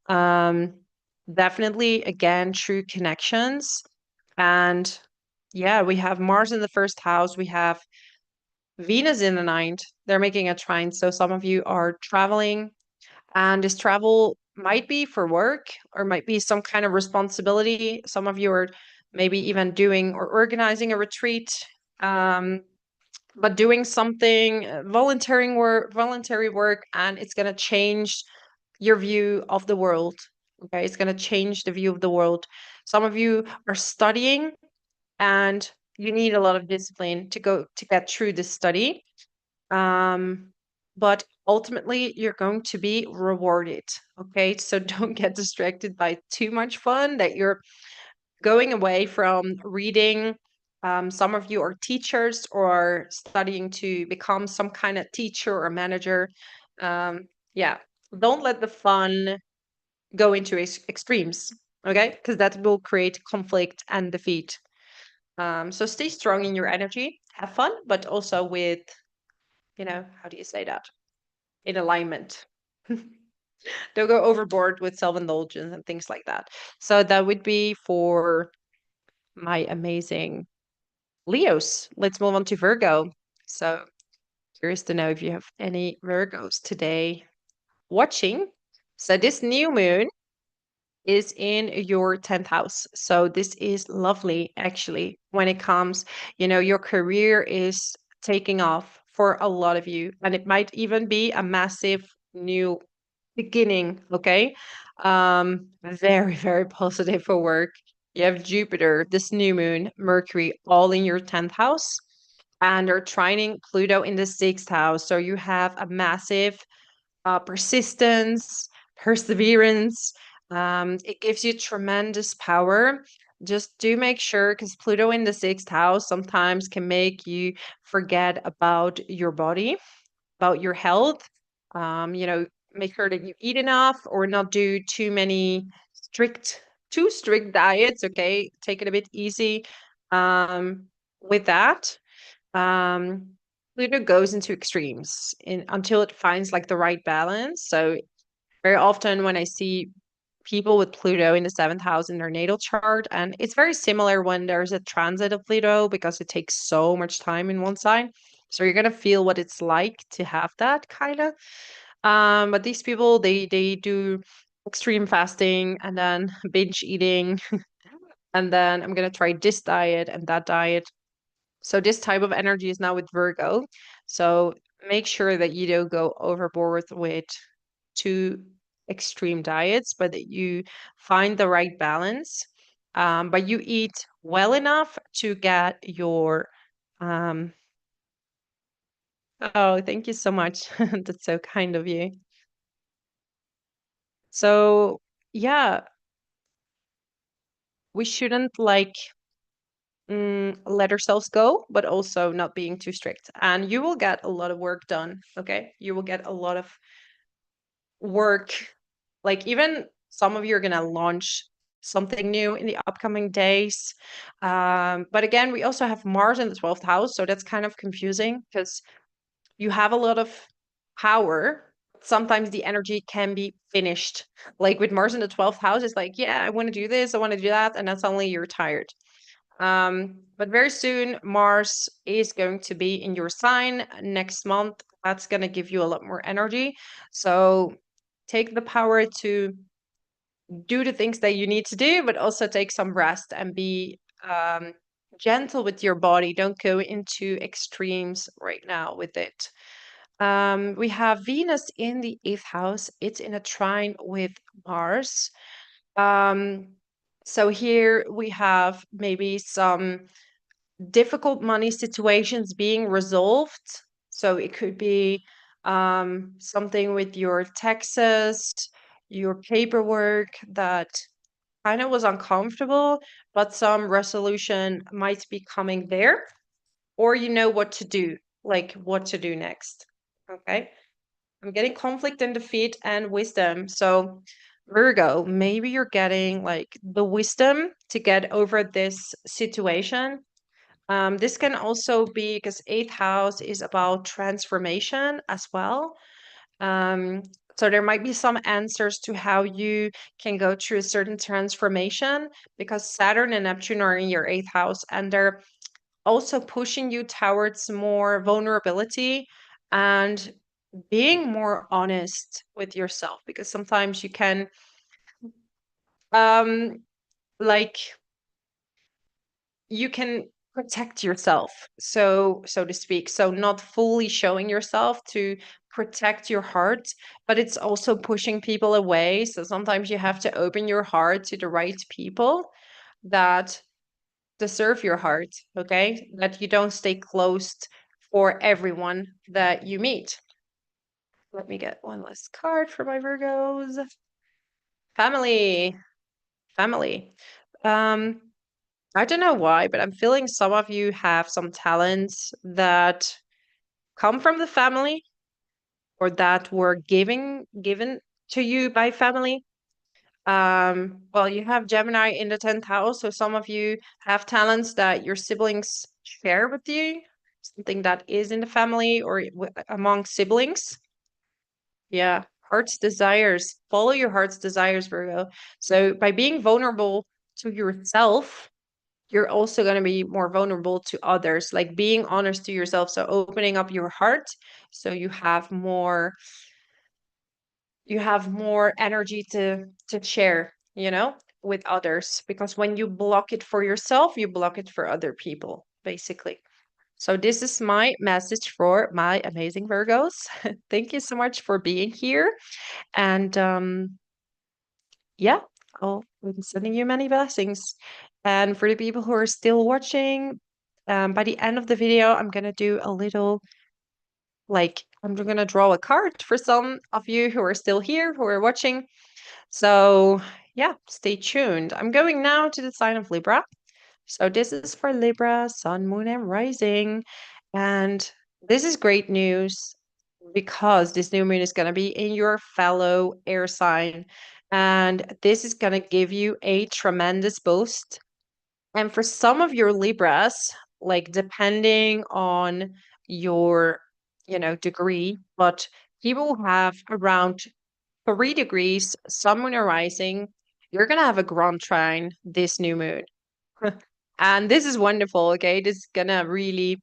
Um, Definitely again true connections. And yeah, we have Mars in the first house. We have Venus in the ninth. They're making a trine. So some of you are traveling, and this travel might be for work or might be some kind of responsibility. Some of you are maybe even doing or organizing a retreat. Um, but doing something voluntary work, and it's going to change your view of the world. Okay, it's going to change the view of the world. Some of you are studying and you need a lot of discipline to get through this study, um but ultimately you're going to be rewarded. Okay, so don't get distracted by too much fun that you're going away from reading. Some of you are teachers or studying to become some kind of teacher or manager. Yeah, don't let the fun go into extremes, okay? Because that will create conflict and defeat. So stay strong in your energy, have fun, but also with, how do you say that? In alignment. Don't go overboard with self indulgence and things like that. So that would be for my amazing Leos. Let's move on to Virgo. So, curious to know if you have any Virgos today watching. So, this new moon is in your 10th house. So this is lovely actually when it comes, your career is taking off for a lot of you, and it might even be a massive new beginning, okay? Very, very positive for work. You have Jupiter, this new moon, Mercury, all in your 10th house, and they're trining Pluto in the 6th house. So you have a massive persistence, perseverance. It gives you tremendous power. Just do make sure, because Pluto in the 6th house sometimes can make you forget about your body, about your health. Make sure that you eat enough or not do strict, too strict diets. Okay, take it a bit easy with that. Um, Pluto goes into extremes until it finds like the right balance. So very often when I see people with Pluto in the 7th house in their natal chart, and it's very similar when there's a transit of Pluto because it takes so much time in one sign. So you're gonna feel what it's like to have that kind of. But these people, they do extreme fasting and then binge eating, and then I'm gonna try this diet and that diet. So this type of energy is now with Virgo. So make sure that you don't go overboard with too extreme diets, but that you find the right balance. But you eat well enough to get your. Um, oh, thank you so much. That's so kind of you. So yeah, we shouldn't let ourselves go, but also not being too strict. And you will get a lot of work done. Okay, you will get a lot of work. Like even some of you are gonna launch something new in the upcoming days. But again, we also have Mars in the 12th house, so that's kind of confusing because you have a lot of power. Sometimes the energy can be finished. Like with Mars in the 12th house, it's like, yeah, I want to do this, I want to do that, and then suddenly you're tired. But very soon, Mars is going to be in your sign next month. That's going to give you a lot more energy. So take the power to do the things that you need to do, but also take some rest and be gentle with your body. Don't go into extremes right now with it. We have Venus in the 8th house. It's in a trine with Mars. Um, so here we have maybe some difficult money situations being resolved. So it could be something with your taxes, your paperwork that kind of was uncomfortable, but some resolution might be coming there, or you know what to do, like what to do next. Okay. I'm getting conflict and defeat and wisdom. So, Virgo, maybe you're getting like the wisdom to get over this situation. This can also be because 8th house is about transformation as well. Um, so there might be some answers to how you can go through a certain transformation because Saturn and Neptune are in your 8th house, and they're also pushing you towards more vulnerability and being more honest with yourself, because sometimes you can um like you can protect yourself, so to speak, so not fully showing yourself to protect your heart, but it's also pushing people away. So sometimes you have to open your heart to the right people that deserve your heart, okay, that you don't stay closed for everyone that you meet. Let me get one last card for my Virgos. Family. um I don't know why, but I'm feeling some of you have some talents that come from the family or that were given to you by family. Well, you have Gemini in the 10th house, so some of you have talents that your siblings share with you, something that is in the family or among siblings. Yeah, heart's desires. Follow your heart's desires, Virgo. So by being vulnerable to yourself, you're also going to be more vulnerable to others, like being honest to yourself. So opening up your heart so you have more energy to share, you know, with others. Because when you block it for yourself, you block it for other people, basically. So, this is my message for my amazing Virgos. Thank you so much for being here. And yeah, I'm sending you many blessings. And for the people who are still watching, by the end of the video, I'm going to do a little, like, I'm going to draw a card for some of you who are still here, who are watching. So, yeah, stay tuned. I'm going now to the sign of Libra. So, this is for Libra, Sun, Moon, and Rising. And this is great news because this new moon is going to be in your fellow air sign. And this is going to give you a tremendous boost. And for some of your Libras, like depending on your, degree, but people who have around 3 degrees, sun, moon, or rising, you're going to have a grand trine this new moon. And this is wonderful. Okay. This is going to really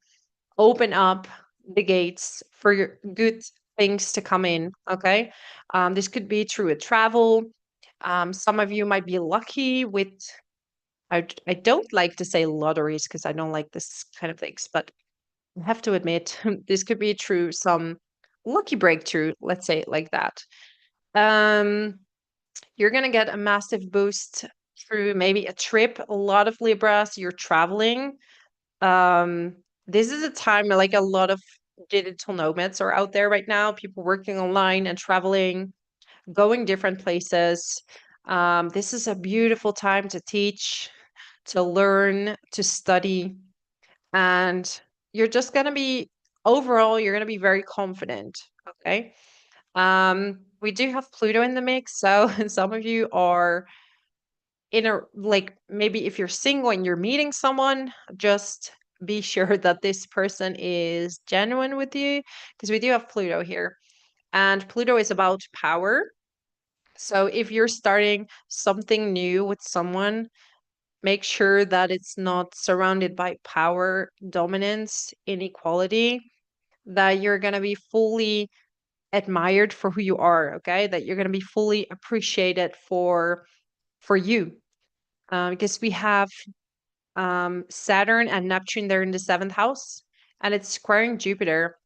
open up the gates for your good things to come in. Okay. This could be through a travel. Some of you might be lucky with, I don't like to say lotteries because I don't like this kind of things, but I have to admit, this could be through some lucky breakthrough. Let's say it like that. Um, you're going to get a massive boost through maybe a trip. A lot of Libras, you're traveling. Um, this is a time where, like, a lot of digital nomads are out there right now, people working online and traveling, going different places. This is a beautiful time to teach, to learn, to study, and you're just going to be overall, you're going to be very confident. Okay. We do have Pluto in the mix, so some of you are in a, like, maybe if you're single and you're meeting someone, just be sure that this person is genuine with you because we do have Pluto here. And Pluto is about power. So if you're starting something new with someone, make sure that it's not surrounded by power, dominance, inequality, that you're going to be fully admired for who you are, okay? That you're going to be fully appreciated for you. Because we have Saturn and Neptune there in the seventh house, and it's squaring Jupiter.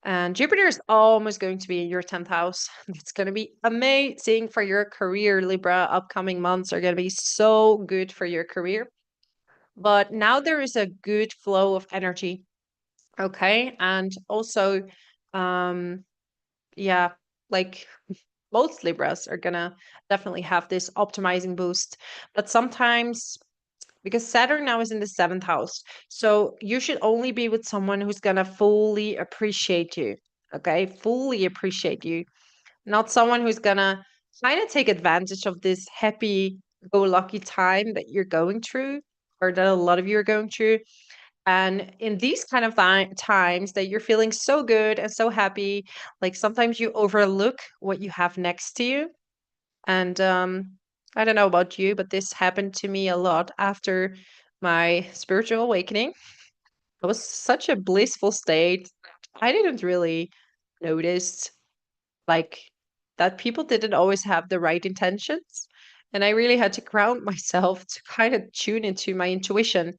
And Jupiter is almost going to be in your 10th house. It's going to be amazing for your career, Libra. Upcoming months are going to be so good for your career. But now there is a good flow of energy. Okay. And also, um, yeah, like most Libras are going to definitely have this optimizing boost. But sometimes, because Saturn now is in the seventh house. So you should only be with someone who's going to fully appreciate you. Okay. Fully appreciate you, not someone who's going to kind of take advantage of this happy go lucky time that you're going through, or that a lot of you are going through. And in these kind of times that you're feeling so good and so happy, like sometimes you overlook what you have next to you. And I don't know about you, but this happened to me a lot after my spiritual awakening. It was such a blissful state. I didn't really notice, like, that people didn't always have the right intentions. And I really had to ground myself to kind of tune into my intuition.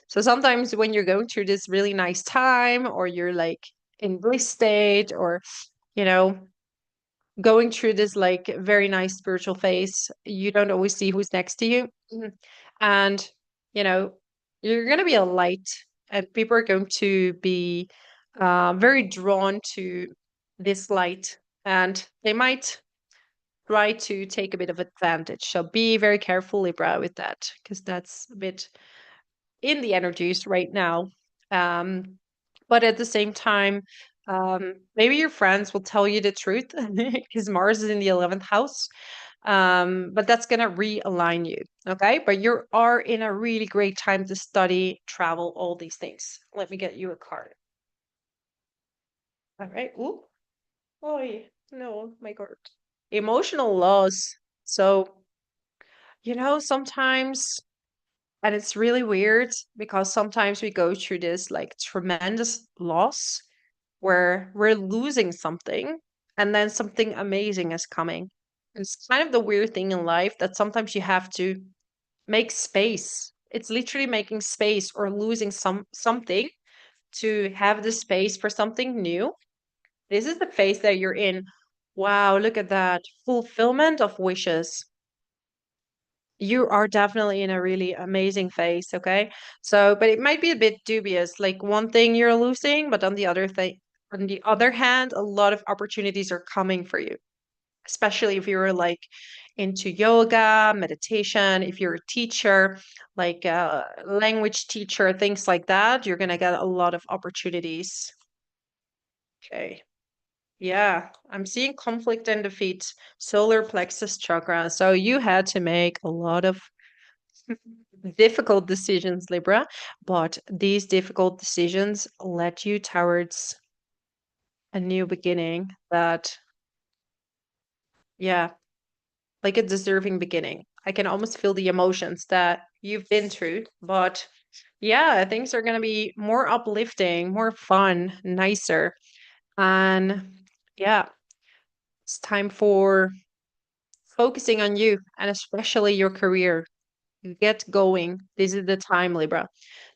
So sometimes when you're going through this really nice time, or you're like in bliss state, or, you know, going through this like very nice spiritual phase, you don't always see who's next to you. Mhm. And, you know, you're going to be a light, and people are going to be very drawn to this light, and they might try to take a bit of advantage. So be very careful, Libra, with that, because that's a bit in the energies right now. Um, but at the same time, maybe your friends will tell you the truth because Mars is in the 11th house. But that's going to realign you. Okay. But you are in a really great time to study, travel, all these things. Let me get you a card. All right. Ooh. Oh, no, my God. Emotional loss. So, sometimes, and it's really weird because sometimes we go through this like tremendous loss where we're losing something and then something amazing is coming. It's kind of the weird thing in life that sometimes you have to make space. It's literally making space or losing something to have the space for something new. This is the phase that you're in. Wow, look at that. Fulfillment of wishes. You are definitely in a really amazing phase, okay? So, but it might be a bit dubious. Like one thing you're losing, but on the other hand, a lot of opportunities are coming for you, especially if you're like into yoga, meditation, if you're a teacher, like a language teacher, things like that, you're gonna get a lot of opportunities. Okay. Yeah, I'm seeing conflict and defeat, solar plexus chakra. So you had to make a lot of difficult decisions, Libra, but these difficult decisions led you towards a new beginning that, yeah, like a deserving beginning. I can almost feel the emotions that you've been through, but yeah, things are going to be more uplifting, more fun, nicer. And yeah, it's time for focusing on you and especially your career. Get going. This is the time, Libra.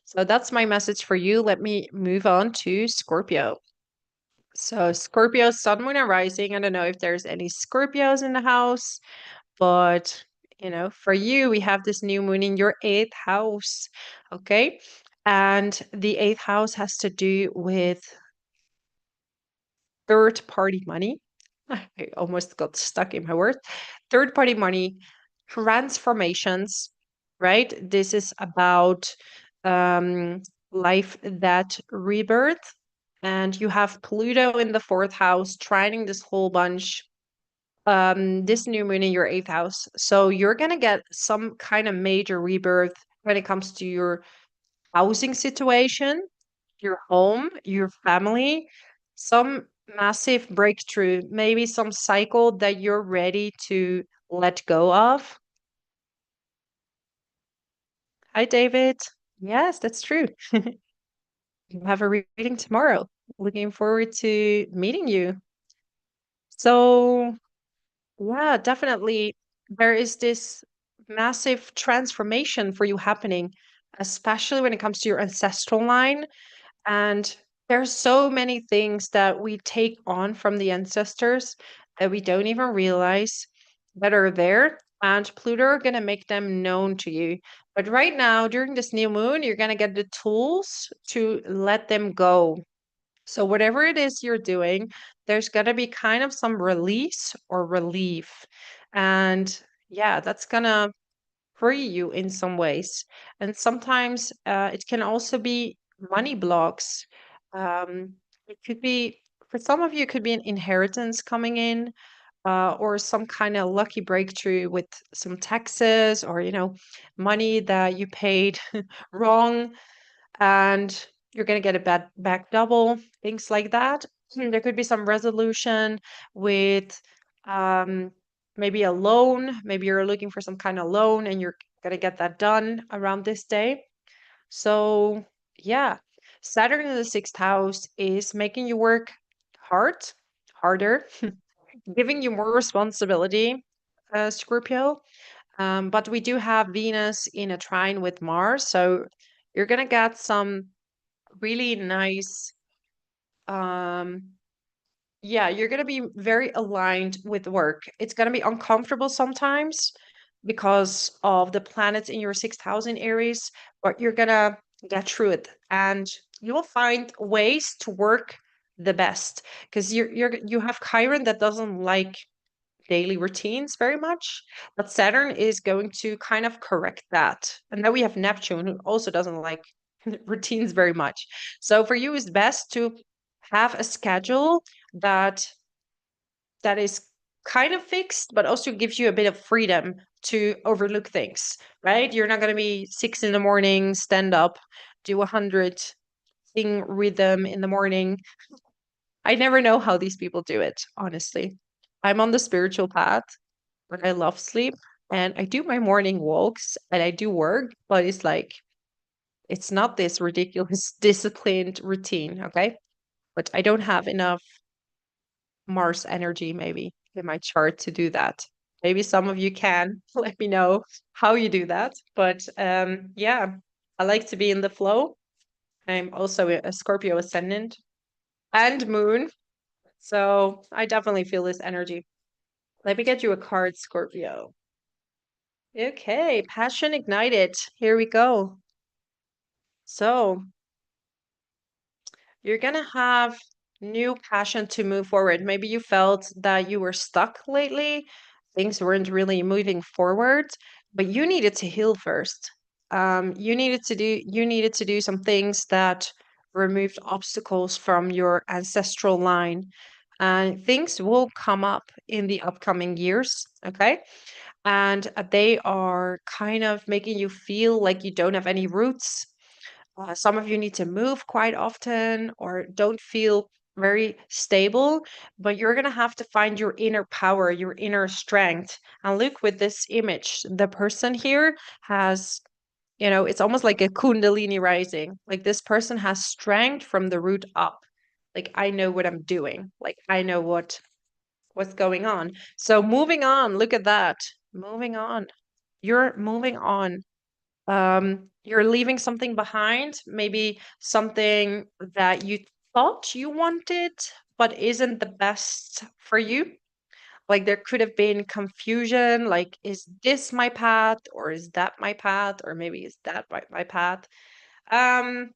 So that's my message for you. Let me move on to Scorpio. So, Scorpio, Sun, Moon, and Rising. I don't know if there's any Scorpios in the house, but for you, we have this new moon in your eighth house. Okay. And the eighth house has to do with third party money. I almost got stuck in my words. Third party money, transformations, right? This is about um, life that rebirth. And you have Pluto in the fourth house, trining this whole bunch. This new moon in your eighth house. So you're going to get some kind of major rebirth when it comes to your housing situation, your home, your family, some massive breakthrough, maybe some cycle that you're ready to let go of. Hi, David. Yes, that's true. You have a reading tomorrow. Looking forward to meeting you. So, yeah, definitely. There is this massive transformation for you happening, especially when it comes to your ancestral line. And there's so many things that we take on from the ancestors that we don't even realize that are there. And Pluto are going to make them known to you. But right now, during this new moon, you're going to get the tools to let them go. So, whatever it is you're doing, there's going to be kind of some release or relief. And yeah, that's going to free you in some ways. And sometimes it can also be money blocks. It could be, for some of you, it could be an inheritance coming in. Or some kind of lucky breakthrough with some taxes or money that you paid wrong and you're going to get it back double, things like that. There could be some resolution with um, maybe a loan. Maybe you're looking for some kind of loan and you're going to get that done around this day. So, yeah, Saturn in the sixth house is making you work hard, harder, giving you more responsibility, Scorpio. But we do have Venus in a trine with Mars. So, you're going to get some really nice um yeah, you're going to be very aligned with work. It's going to be uncomfortable sometimes because of the planets in your sixth house in Aries, but you're going to get through it and you will find ways to work the best because you have Chiron that doesn't like daily routines very much, but Saturn is going to kind of correct that. And then we have Neptune, who also doesn't like routines very much. So for you, it's best to have a schedule that is kind of fixed, but also gives you a bit of freedom to overlook things, right? You're not going to be 6 in the morning, stand up, do 100 thing rhythm in the morning. I never know how these people do it, honestly. I'm on the spiritual path, but I love sleep and I do my morning walks and I do work, but it's like it's not this ridiculous disciplined routine, okay? But I don't have enough Mars energy maybe in my chart to do that. Maybe some of you can let me know how you do that. But yeah, I like to be in the flow. I'm also a Scorpio ascendant and moon. So I definitely feel this energy. Let me get you a card, Scorpio. Okay, passion ignited. Here we go. So you're gonna have new passion to move forward. Maybe you felt that you were stuck lately, things weren't really moving forward, but you needed to heal first. You needed to do some things that removed obstacles from your ancestral line, and things will come up in the upcoming years. Okay, and they are kind of making you feel like you don't have any roots. Some of you need to move quite often or don't feel very stable, but you're going to have to find your inner power, your inner strength. And look with this image, the person here has, it's almost like a Kundalini rising. Like this person has strength from the root up. Like I know what I'm doing. Like I know what's going on. So moving on, look at that. Moving on. You're moving on. You're leaving something behind, maybe something that you thought you wanted but isn't the best for you. Like there could have been confusion, like is this my path or is that my path or maybe is that my path. um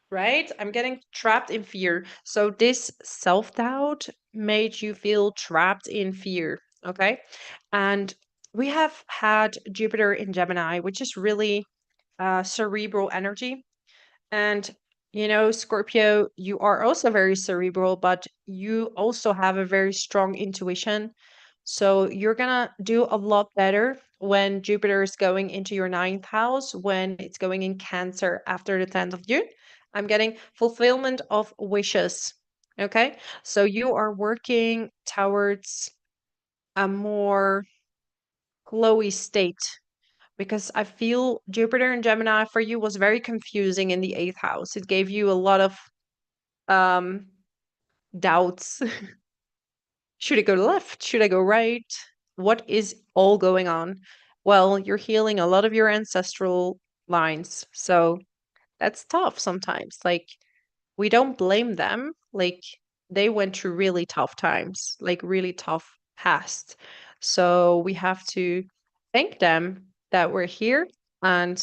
right, I'm getting trapped in fear, so this self-doubt made you feel trapped in fear. Okay, and we have had Jupiter in Gemini, which is really cerebral energy. And, Scorpio, you are also very cerebral, but you also have a very strong intuition. So you're going to do a lot better when Jupiter is going into your ninth house, when it's going in Cancer after the 10th of June. I'm getting fulfillment of wishes. Okay. So you are working towards a more glowy state, because I feel Jupiter and Gemini for you was very confusing in the eighth house. It gave you a lot of um, doubts. Should I go left? Should I go right? What is all going on? Well, you're healing a lot of your ancestral lines. So that's tough sometimes. Like, we don't blame them. Like, they went through really tough times, like, really tough past. So we have to thank them that we're here. And,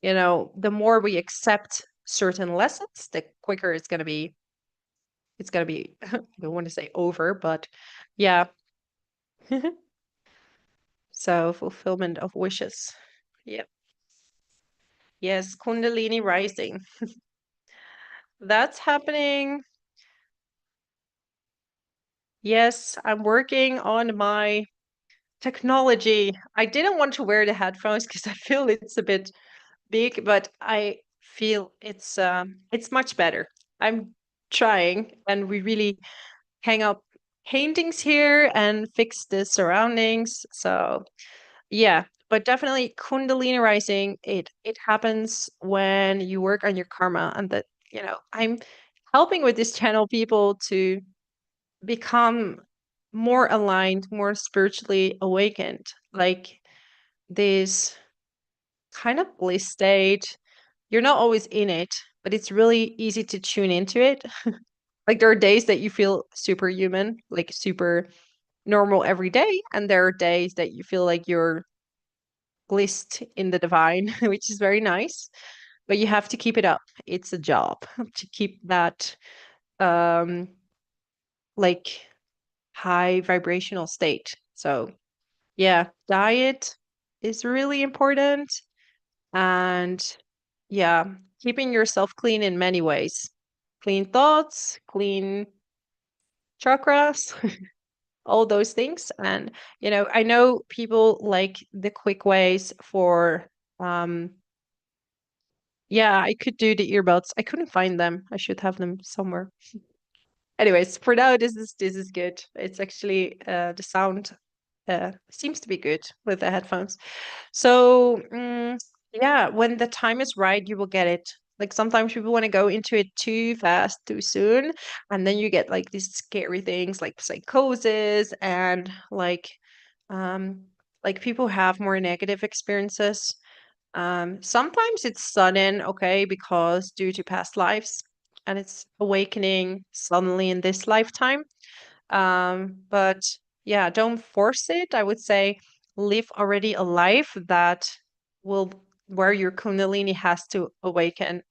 the more we accept certain lessons, the quicker it's going to be, I don't want to say over, but yeah. So fulfillment of wishes. Yep. Yes, Kundalini rising. That's happening. Yes, I'm working on my technology. I didn't want to wear the headphones because I feel it's a bit big, but I feel it's much better. I'm trying, and we really hang up paintings here and fix the surroundings. So yeah, but definitely Kundalini rising, it happens when you work on your karma, and that, I'm helping with this channel people to become more aligned, more spiritually awakened, like this kind of bliss state. You're not always in it, but it's really easy to tune into it. Like there are days that you feel superhuman, like super normal every day, and there are days that you feel like you're blissed in the divine, which is very nice. But you have to keep it up. It's a job to keep that um like high vibrational state. So yeah, diet is really important. And yeah, keeping yourself clean in many ways. Clean thoughts, clean chakras, all those things. And, I know people like the quick ways for, yeah, I could do the earbuds. I couldn't find them. I should have them somewhere. Anyways, for now, this is good. It's actually the sound seems to be good with the headphones. So yeah, when the time is right, you will get it. Like sometimes people want to go into it too fast, too soon, and then you get like these scary things like psychosis and like Um, like people have more negative experiences. Sometimes it's sudden, okay, because due to past lives, and it's awakening suddenly in this lifetime. But yeah, don't force it. I would say live already a life that will where your Kundalini has to awaken,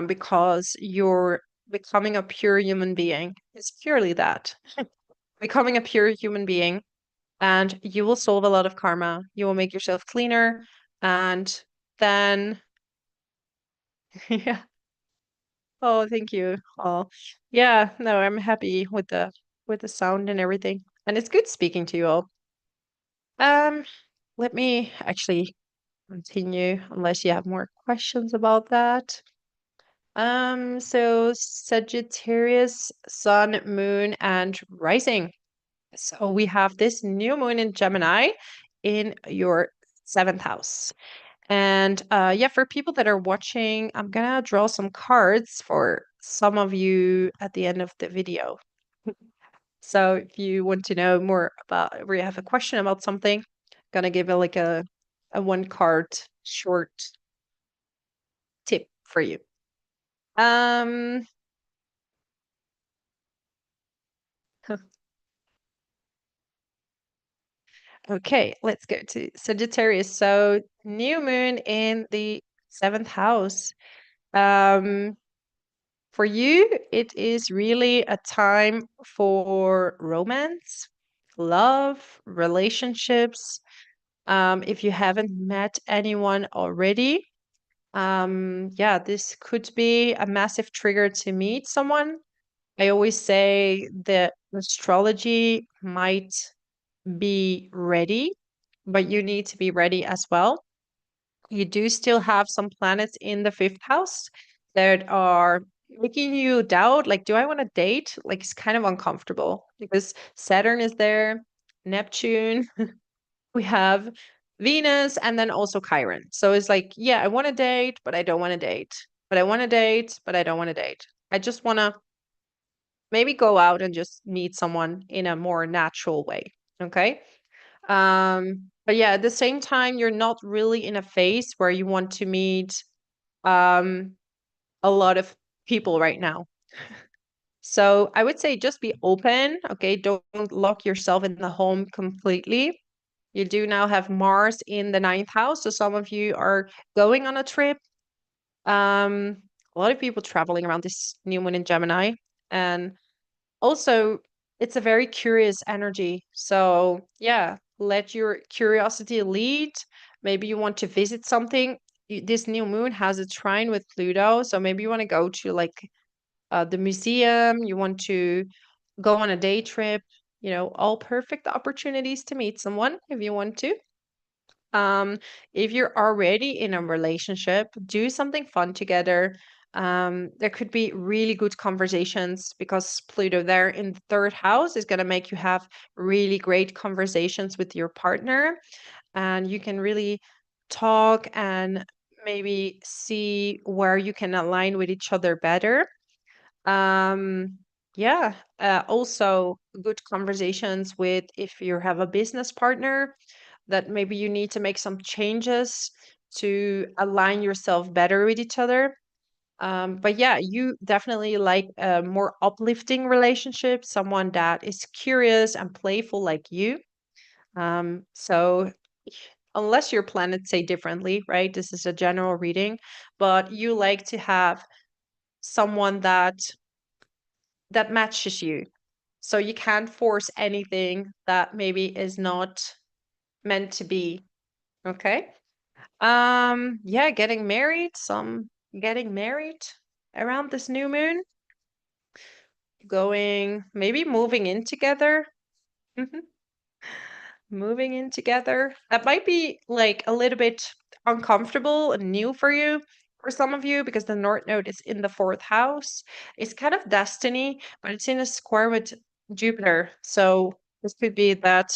because you're becoming a pure human being. It's purely that. Becoming a pure human being, and you will solve a lot of karma. You will make yourself cleaner, and then yeah. Oh, thank you. Oh, yeah. No, I'm happy with the sound and everything, and it's good speaking to you all. Um, Let me actually continue, unless you have more questions about that. So Sagittarius, Sun, Moon, and Rising. So we have this new moon in Gemini in your seventh house. And yeah, for people that are watching, I'm gonna draw some cards for some of you at the end of the video. So if you want to know more about, or you have a question about something, gonna give it like a one card short tip for you. Um, okay, let's go to Sagittarius. So new moon in the seventh house. Um, For you, it is really a time for romance, love, relationships. If you haven't met anyone already, yeah, this could be a massive trigger to meet someone. I always say that astrology might be ready, but you need to be ready as well. You do still have some planets in the fifth house that are making you doubt, like, do I want to date? Like, it's kind of uncomfortable because Saturn is there, Neptune, we have Venus, and then also Chiron. So it's like, yeah, I want to date, but I don't want to date. But I want to date, but I don't want to date. I just want to maybe go out and just meet someone in a more natural way. Okay. But yeah, at the same time, you're not really in a phase where you want to meet um, a lot of people right now. So I would say just be open. Okay. Don't lock yourself in the home completely. You do now have Mars in the ninth house. So some of you are going on a trip. A lot of people traveling around this new moon in Gemini. And also, it's a very curious energy. So, yeah, let your curiosity lead. Maybe you want to visit something. This new moon has a trine with Pluto. So maybe you want to go to like the museum, you want to go on a day trip, all perfect opportunities to meet someone if you want to. Um, if you're already in a relationship, do something fun together. There could be really good conversations because Pluto there in the third house is going to make you have really great conversations with your partner, and you can really talk and maybe see where you can align with each other better. Um, yeah, also good conversations with if you have a business partner that maybe you need to make some changes to align yourself better with each other. But yeah, you definitely like a more uplifting relationship, someone that is curious and playful like you. So unless your planets say differently, right? This is a general reading, but you like to have someone that matches you. So you can't force anything that maybe is not meant to be. Okay. Yeah, getting married around this new moon, going maybe moving in together. Mhm. Moving in together. That might be like a little bit uncomfortable and new for you, for some of you, because the North Node is in the fourth house. It's kind of destiny, but it's in a square with Jupiter. So this could be that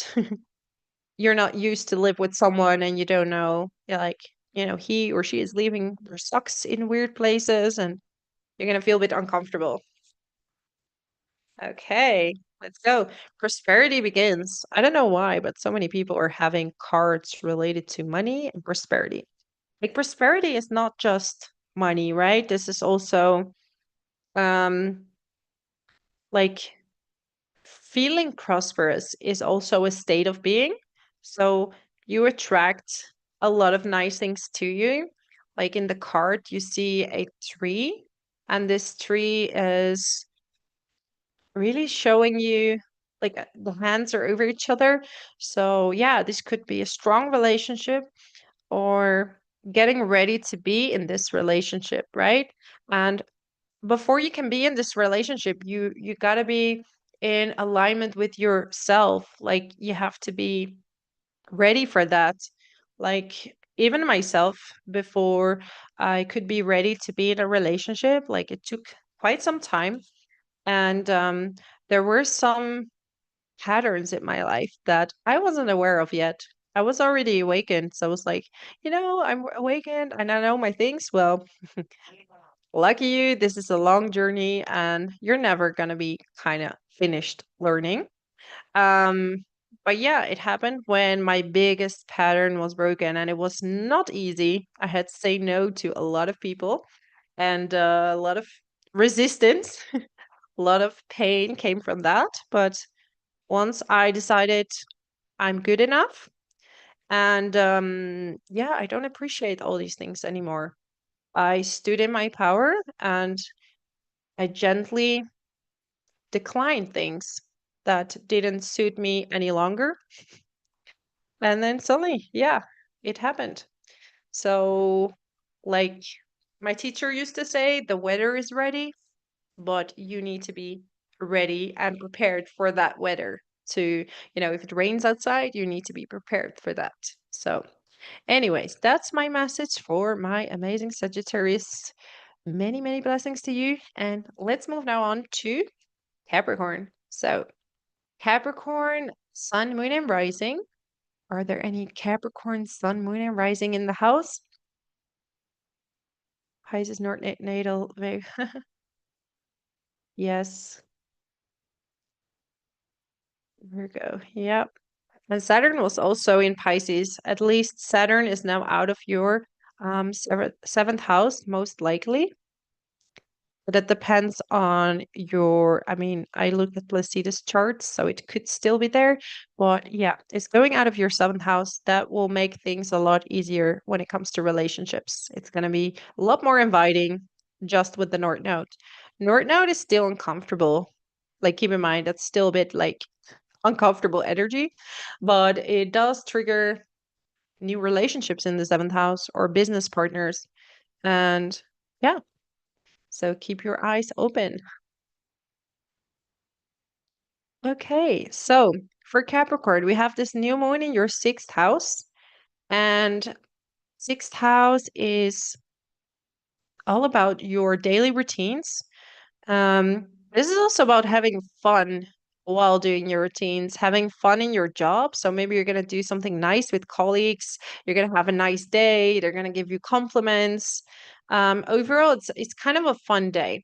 you're not used to live with someone and you don't know, like, he or she is leaving their socks in weird places and you're going to feel a bit uncomfortable. Okay, let's go. Prosperity begins. I don't know why, but so many people are having cards related to money and prosperity. Like prosperity is not just money, right? This is also um like feeling prosperous is also a state of being. So you attract a lot of nice things to you. Like in the card, you see a tree, and this tree is really showing you like the hands are over each other. So, yeah, this could be a strong relationship or getting ready to be in this relationship, right? And before you can be in this relationship, you got to be in alignment with yourself. Like you have to be ready for that. Like even myself, before I could be ready to be in a relationship, like it took quite some time. And there were some patterns in my life that I wasn't aware of yet. I was already awakened. So I was like, I'm awakened and I know my things. Well, lucky you, this is a long journey and you're never going to be kind of finished learning. Um, but yeah, it happened when my biggest pattern was broken and it was not easy. I had to say no to a lot of people and a lot of resistance, a lot of pain came from that. But once I decided I'm good enough, and yeah, I don't appreciate all these things anymore. I stood in my power and I gently declined things that didn't suit me any longer. And then suddenly, yeah, it happened. So, like my teacher used to say, the weather is ready, but you need to be ready and prepared for that weather. To, if it rains outside, you need to be prepared for that. So, anyways, that's my message for my amazing Sagittarius. Many, many blessings to you. And let's move now on to Capricorn. So, Capricorn, Sun, Moon, and Rising. Are there any Capricorn, Sun, Moon, and Rising in the house? Pisces, North Natal. Yes. Virgo. Yep. And Saturn was also in Pisces. At least Saturn is now out of your seventh house, most likely. But that depends on I mean, I looked at Placidus charts, so it could still be there. But yeah, it's going out of your seventh house. That will make things a lot easier when it comes to relationships. It's going to be a lot more inviting just with the North Node. North Node is still uncomfortable. Like, keep in mind, that's still a bit like uncomfortable energy, but it does trigger new relationships in the seventh house or business partners. And yeah, so keep your eyes open. Okay, so for Capricorn, we have this new moon in your sixth house, and sixth house is all about your daily routines. This is also about having fun while doing your routines, having fun in your job. So maybe you're gonna do something nice with colleagues. You're gonna have a nice day. They're gonna give you compliments. Overall, it's kind of a fun day.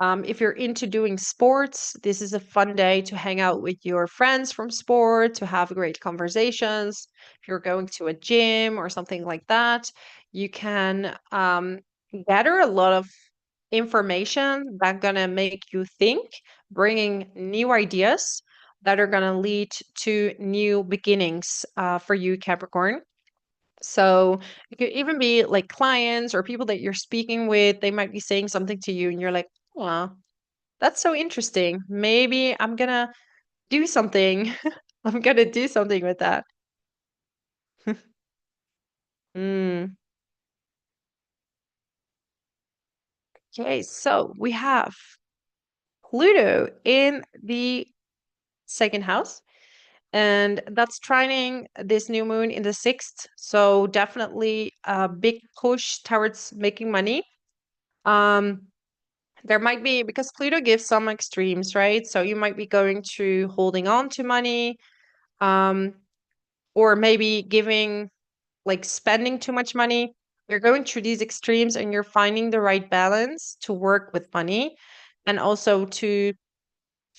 If you're into doing sports, this is a fun day to hang out with your friends from sport, to have great conversations. If you're going to a gym or something like that, you can gather a lot of information that's gonna make you think, bringing new ideas that are gonna lead to new beginnings for you, Capricorn. So it could even be like clients or people that you're speaking with. They might be saying something to you, and you're like, "Oh, that's so interesting. Maybe I'm gonna do something. I'm gonna do something with that." Mm. Okay, so we have Pluto in the second house, and that's trining this new moon in the sixth. So definitely a big push towards making money. Um, there might be, because Pluto gives some extremes, right? So you might be going through holding on to money, um, or maybe giving, like spending too much money. You're going through these extremes and you're finding the right balance to work with money and also to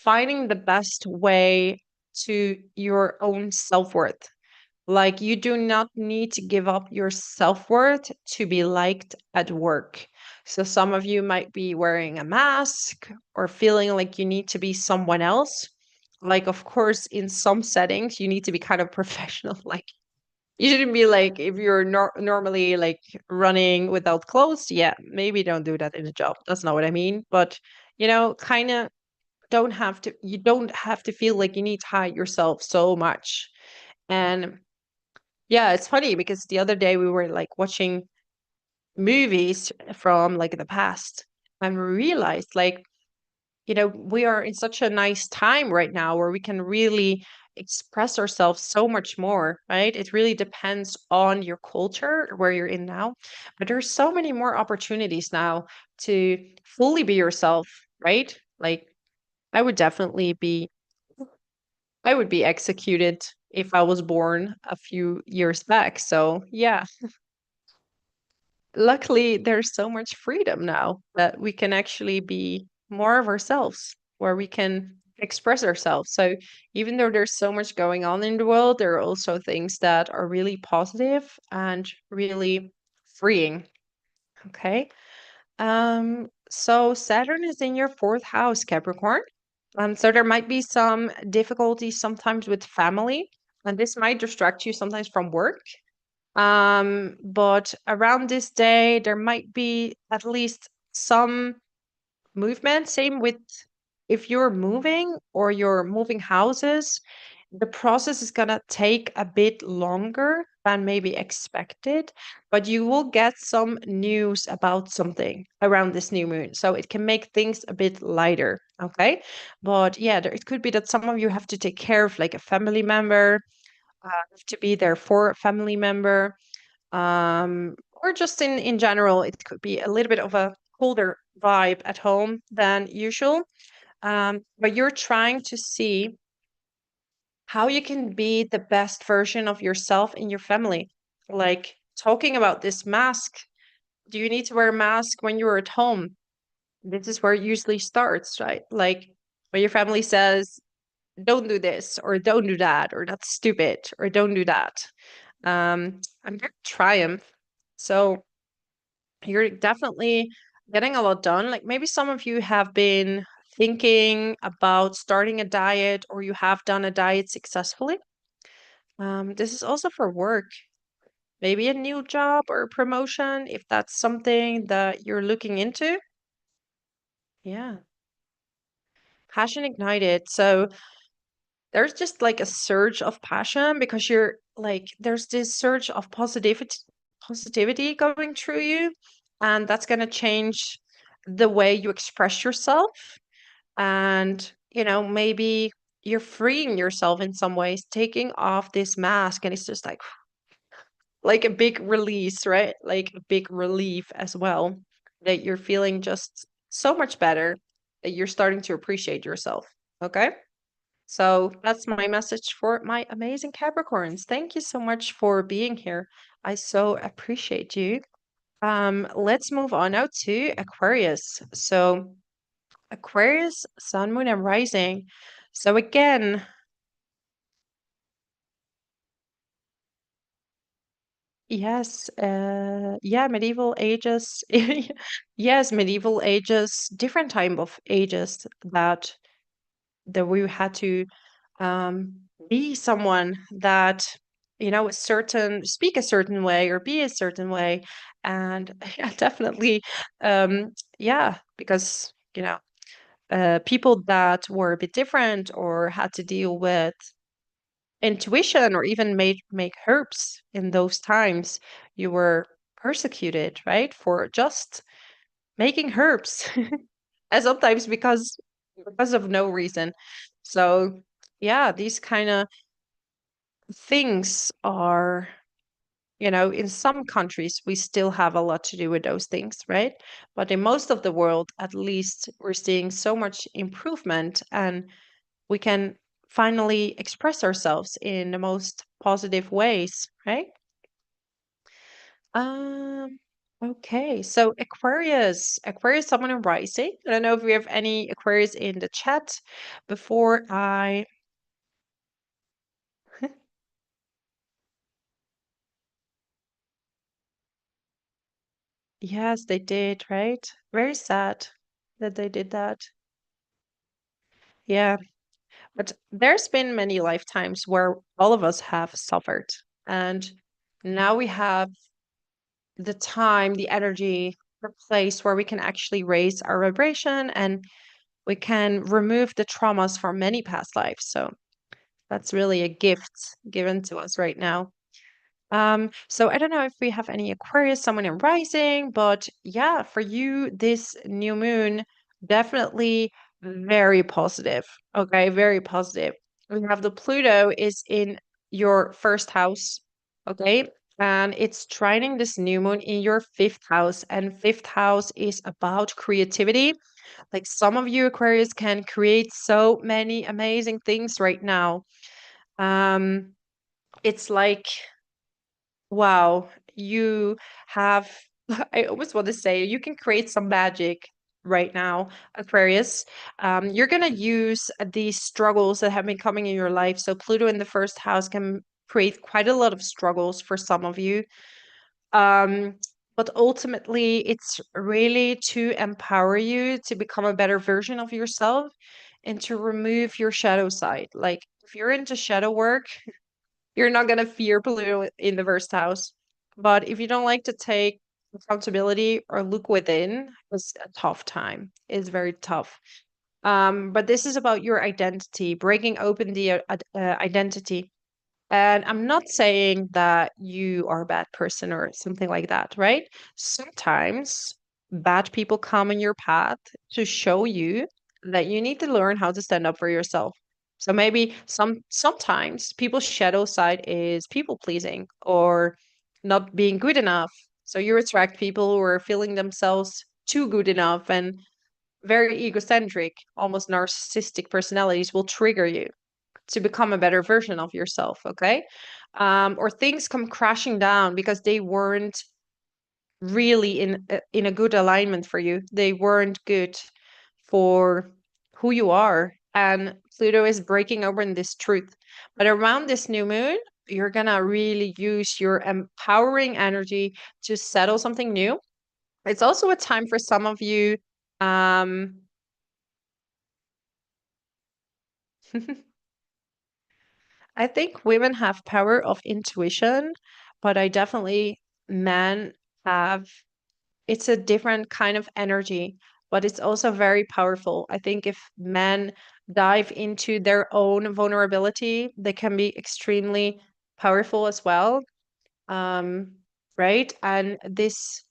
finding the best way to your own self-worth. Like, you do not need to give up your self-worth to be liked at work. So some of you might be wearing a mask or feeling like you need to be someone else. Like, of course, in some settings, you need to be kind of professional. Like, you shouldn't be like, if you're normally like running without clothes, yeah, maybe don't do that in a job. That's not what I mean. But, kind of you don't have to feel like you need to hide yourself so much. And yeah, it's funny because the other day we were like watching movies from like the past and we realized like, we are in such a nice time right now where we can really express ourselves so much more, right? It really depends on your culture where you're in now, but there's so many more opportunities now to fully be yourself, right? Like, I would definitely be I would be executed if I was born a few years back. So, yeah, luckily there's so much freedom now that we can actually be more of ourselves, where we can express ourselves. So even though there's so much going on in the world, there are also things that are really positive and really freeing. Okay. So Saturn is in your fourth house, Capricorn. So there might be some difficulties sometimes with family, and this might distract you sometimes from work. But around this day, there might be at least some movement. Same with if you're moving or you're moving houses, the process is going to take a bit longer than maybe expected, but you will get some news about something around this new moon. So it can make things a bit lighter. Okay. But yeah, it could be that some of you have to take care of like a family member, have to be there for a family member, or just in general, it could be a little bit of a colder vibe at home than usual. But you're trying to see how you can be the best version of yourself in your family. Like, talking about this mask, do you need to wear a mask when you're at home? This is where it usually starts, right? Like, when your family says, don't do this, or don't do that, or that's stupid, or don't do that. I'm very triumph. So you're definitely getting a lot done. Like, maybe some of you have been thinking about starting a diet, or you have done a diet successfully. This is also for work, maybe a new job or a promotion, if that's something that you're looking into. Yeah, passion ignited. So there's just like a surge of passion because you're like, there's this surge of positivity going through you, and that's going to change the way you express yourself. And maybe you're freeing yourself in some ways, taking off this mask, and it's just like a big release, right? Like a big relief as well, that you're feeling just so much better, that you're starting to appreciate yourself. Okay. So that's my message for my amazing Capricorns. Thank you so much for being here. I so appreciate you. Let's move on now to Aquarius. So Aquarius, Sun, Moon, and Rising. So again, yes, yeah, medieval ages. Yes, medieval ages, different time of ages that we had to um, be someone that speak a certain way or be a certain way. And yeah, definitely, yeah, because people that were a bit different or had to deal with intuition or even make herbs in those times, you were persecuted, right, for just making herbs. And sometimes because of no reason. So yeah, these kind of things are, in some countries we still have a lot to do with those things, right? But in most of the world, at least, we're seeing so much improvement, and we can finally express ourselves in the most positive ways, right? Okay, so Aquarius, someone in rising. I don't know if we have any Aquarius in the chat before I. Yes, they did, right? Very sad that they did that. Yeah, but there's been many lifetimes where all of us have suffered, and now we have the time, the energy, the place where we can actually raise our vibration and we can remove the traumas from many past lives. So that's really a gift given to us right now. So I don't know if we have any Aquarius, someone in rising, but yeah, for you, this new moon definitely very positive. Okay, very positive. We have the Pluto is in your first house, okay, and it's trining this new moon in your fifth house, and fifth house is about creativity. Like some of you Aquarius can create so many amazing things right now. Um, it's like wow, you have, I almost want to say, you can create some magic right now, Aquarius. You're going to use these struggles that have been coming in your life. So, Pluto in the first house can create quite a lot of struggles for some of you. Um, but ultimately, it's really to empower you to become a better version of yourself and to remove your shadow side. Like, if you're into shadow work, you're not gonna fear Pluto in the first house. But if you don't like to take accountability or look within, it's a tough time. It's very tough. But this is about your identity, breaking open the identity. And I'm not saying that you are a bad person or something like that, right? Sometimes bad people come in your path to show you that you need to learn how to stand up for yourself. So maybe sometimes people's shadow side is people pleasing or not being good enough. So you attract people who are feeling themselves too good enough and very egocentric, almost narcissistic personalities will trigger you to become a better version of yourself, okay? Or things come crashing down because they weren't really in a good alignment for you. They weren't good for who you are, and Pluto is breaking open this truth. But around this new moon, you're gonna really use your empowering energy to settle something new. It's also a time for some of you. Um, I think women have power of intuition, but I definitely men have it's a different kind of energy, but it's also very powerful. I think if men dive into their own vulnerability, they can be extremely powerful as well. Um, right? And this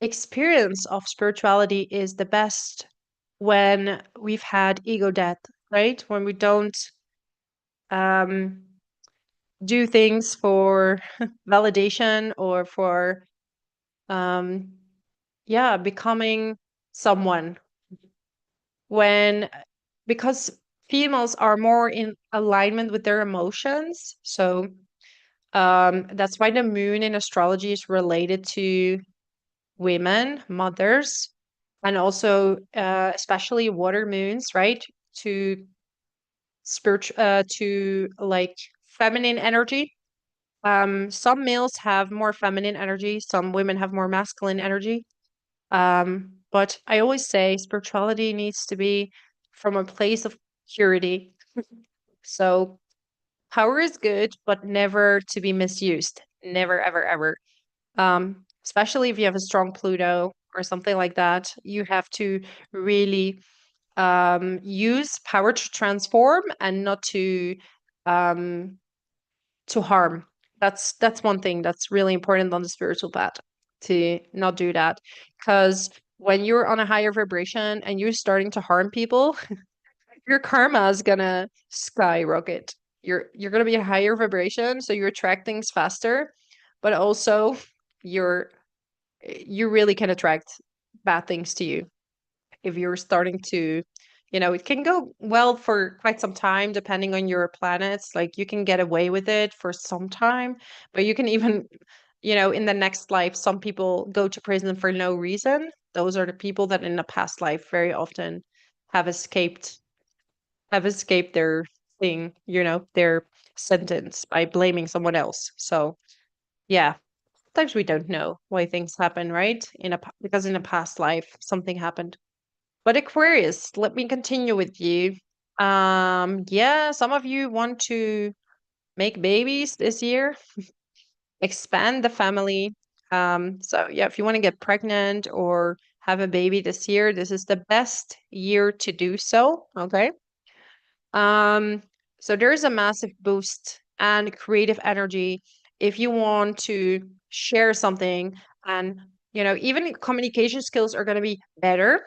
experience of spirituality is the best when we've had ego death, right? When we don't um do things for validation or for um yeah becoming someone when because females are more in alignment with their emotions, so that's why the moon in astrology is related to women mothers, and also especially water moons, right, to spiritual to like feminine energy. Some males have more feminine energy, some women have more masculine energy. But I always say spirituality needs to be from a place of purity. So power is good, but never to be misused. Never, ever, ever. Especially if you have a strong Pluto or something like that, you have to really use power to transform and not um, to harm. That's one thing that's really important on the spiritual path, to not do that. Because when you're on a higher vibration and you're starting to harm people, your karma is gonna skyrocket. You're gonna be a higher vibration, so you attract things faster, but also you're you really can attract bad things to you if you're starting to, it can go well for quite some time depending on your planets. Like you can get away with it for some time, but you can even in the next life, some people go to prison for no reason. Those are the people that in the past life very often have escaped have escaped their their sentence by blaming someone else. So yeah, sometimes we don't know why things happen, right? Because in a past life something happened. But Aquarius, let me continue with you. Yeah, some of you want to make babies this year, expand the family. So yeah, if you want to get pregnant or have a baby this year, this is the best year to do so. Okay. Um, so there's a massive boost and creative energy if you want to share something, and even communication skills are going to be better.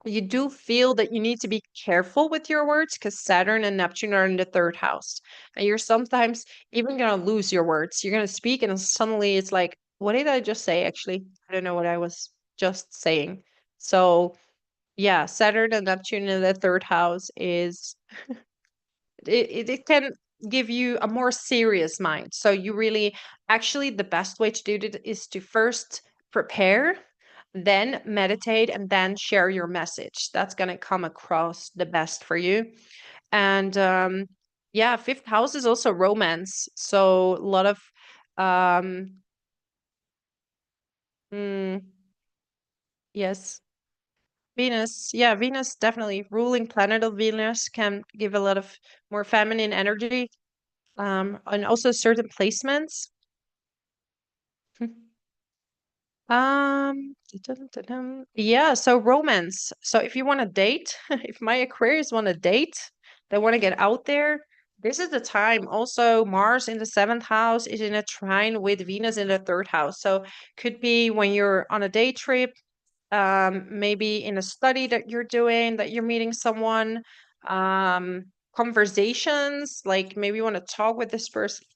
You do feel that you need to be careful with your words because Saturn and Neptune are in the third house. And you're sometimes even going to lose your words. You're going to speak, and then suddenly it's like, what did I just say? Actually, I don't know what I was just saying. So, yeah, Saturn and Neptune in the third house it can give you a more serious mind. So you really, actually, the best way to do it is to first prepare, then meditate, and then share your message. That's going to come across the best for you. And yeah, fifth house is also romance. So a lot of um mm, yes, Venus. Yeah, Venus, definitely ruling planet of Venus, can give a lot of more feminine energy, and also certain placements. Yeah, so romance. So if you want to date, if my Aquarius want to date, they want to get out there, this is the time. Also, Mars in the seventh house is in a trine with Venus in the third house. So could be when you're on a day trip, maybe in a study that you're doing, that you're meeting someone, conversations, like maybe you want to talk with this person,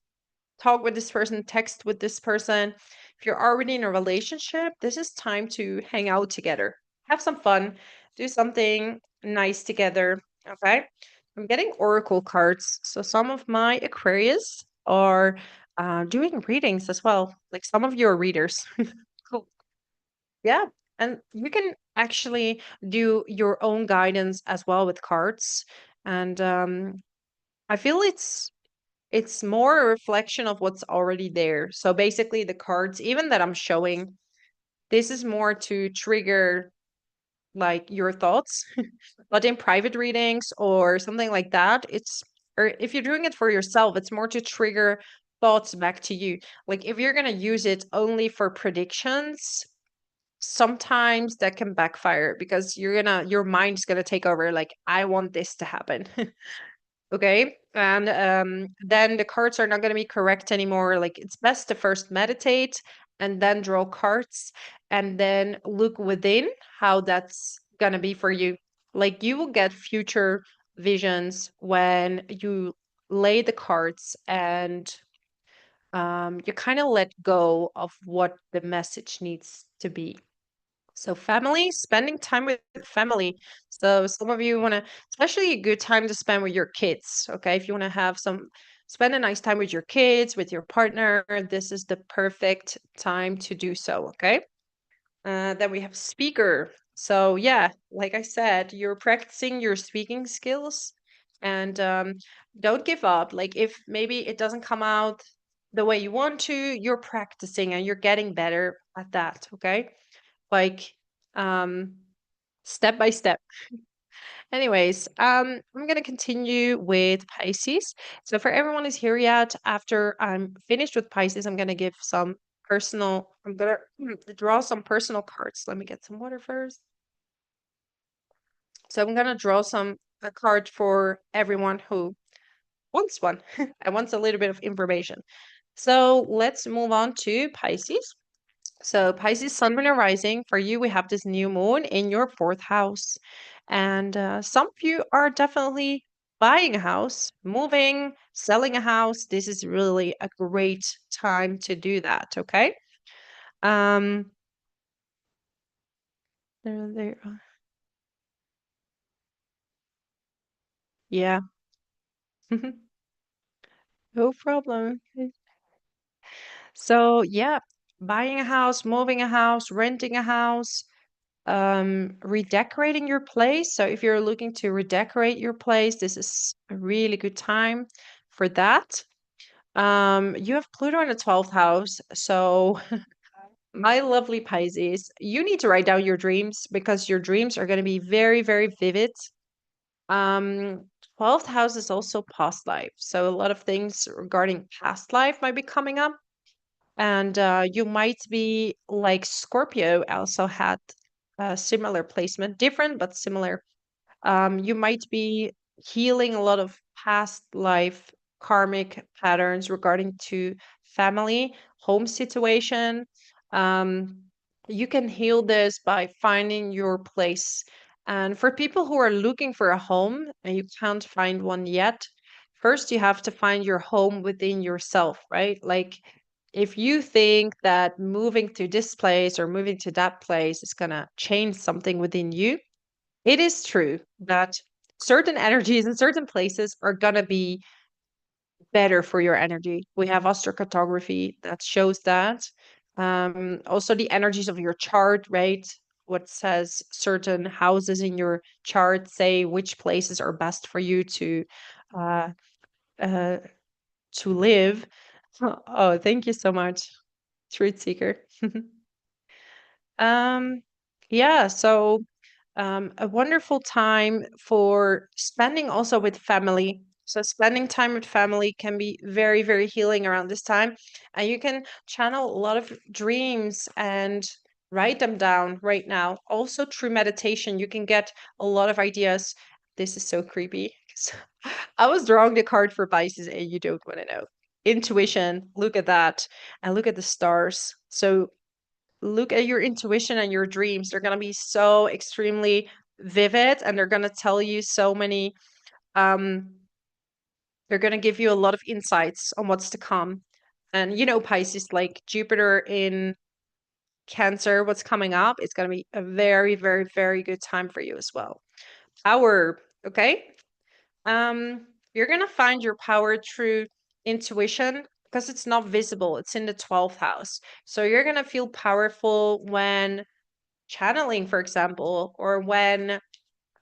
text with this person. If you're already in a relationship, this is time to hang out together, have some fun, do something nice together. Okay. I'm getting oracle cards. So some of my Aquarius are doing readings as well. Like some of you are readers. Cool. Yeah. And you can actually do your own guidance as well with cards. And I feel it's more a reflection of what's already there. So basically, the cards, even that I'm showing, this is more to trigger like your thoughts. But in private readings or something like that, or if you're doing it for yourself, it's more to trigger thoughts back to you. Like if you're going to use it only for predictions, sometimes that can backfire because your mind's going to take over. Like, I want this to happen. Okay. And then the cards are not going to be correct anymore. Like, it's best to first meditate and then draw cards and then look within how that's going to be for you. Like, you will get future visions when you lay the cards and you kind of let go of what the message needs to be. So family, spending time with family. So some of you want to, especially a good time to spend with your kids. Okay, if you want to spend a nice time with your kids, with your partner, this is the perfect time to do so. Okay. Then we have speaker. So yeah, like I said, you're practicing your speaking skills, and don't give up. Like if maybe it doesn't come out the way you want to, you're practicing and you're getting better at that. Okay, like um step by step. Anyways, I'm gonna continue with Pisces. So for everyone who's here yet, after I'm finished with Pisces, I'm gonna draw some personal cards. Let me get some water first. So I'm gonna draw a card for everyone who wants one. I want a little bit of information. So let's move on to Pisces. So, Pisces, Sun, Moon, and Rising, for you, we have this new moon in your fourth house. And some of you are definitely buying a house, moving, selling a house. This is really a great time to do that. Okay. Um, there. Yeah. No problem. So, yeah. buying a house, moving a house, renting a house, redecorating your place. So if you're looking to redecorate your place, this is a really good time for that. You have Pluto in the 12th house. So my lovely Pisces, you need to write down your dreams because your dreams are going to be very, very vivid. Um, 12th house is also past life. So a lot of things regarding past life might be coming up. And you might be like Scorpio also had a similar placement, different but similar. You might be healing a lot of past life karmic patterns regarding to family, home situation. Um, you can heal this by finding your place. And for people who are looking for a home and you can't find one yet, first you have to find your home within yourself, right? Like if you think that moving to this place or moving to that place is going to change something within you, it is true that certain energies in certain places are going to be better for your energy. We have astrocartography that shows that. Also, the energies of your chart, right? What says certain houses in your chart say which places are best for you uh, uh, to live. Oh, thank you so much, Truth Seeker. Um, yeah, so a wonderful time for spending also with family. So spending time with family can be very, very healing around this time. And you can channel a lot of dreams and write them down right now. Also through meditation, you can get a lot of ideas. This is so creepy. 'Cause I was drawing the card for Pisces and you don't want to know. Intuition, look at that. And look at the stars. So look at your intuition and your dreams. They're going to be so extremely vivid and they're going to tell you so many um they're going to give you a lot of insights on what's to come. And you know Pisces, like Jupiter in Cancer, what's coming up, it's going to be a very, very, very good time for you as well. Power, okay? You're going to find your power through intuition because it's not visible. It's in the 12th house. So you're going to feel powerful when channeling, for example, or when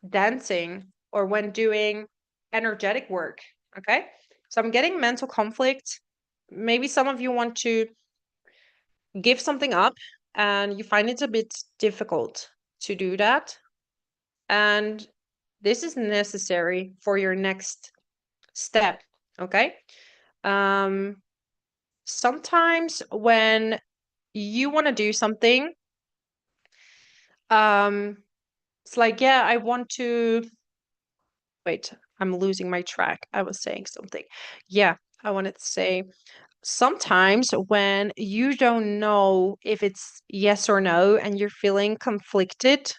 dancing, or when doing energetic work. Okay. So I'm getting mental conflict. Maybe some of you want to give something up and you find it a bit difficult to do that. And this is necessary for your next step. Okay. Um, Sometimes when you want to do something, um, it's like, yeah, I want to wait, I'm losing my track. I was saying something. Yeah, I wanted to say sometimes when you don't know if it's yes or no and you're feeling conflicted,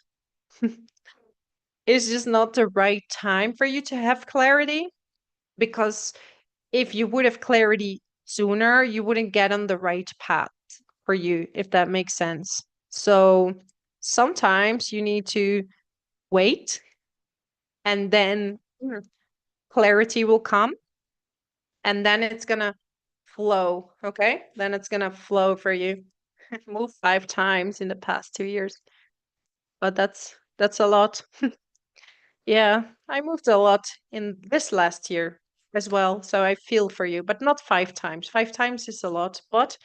it's just not the right time for you to have clarity because if you would have clarity sooner, you wouldn't get on the right path for you, if that makes sense. So sometimes you need to wait and then clarity will come and then it's gonna flow. Okay, then it's gonna flow for you. Moved 5 times in the past 2 years, but that's a lot. Yeah, I moved a lot in this last year as well, so I feel for you, but not 5 times. 5 times is a lot, but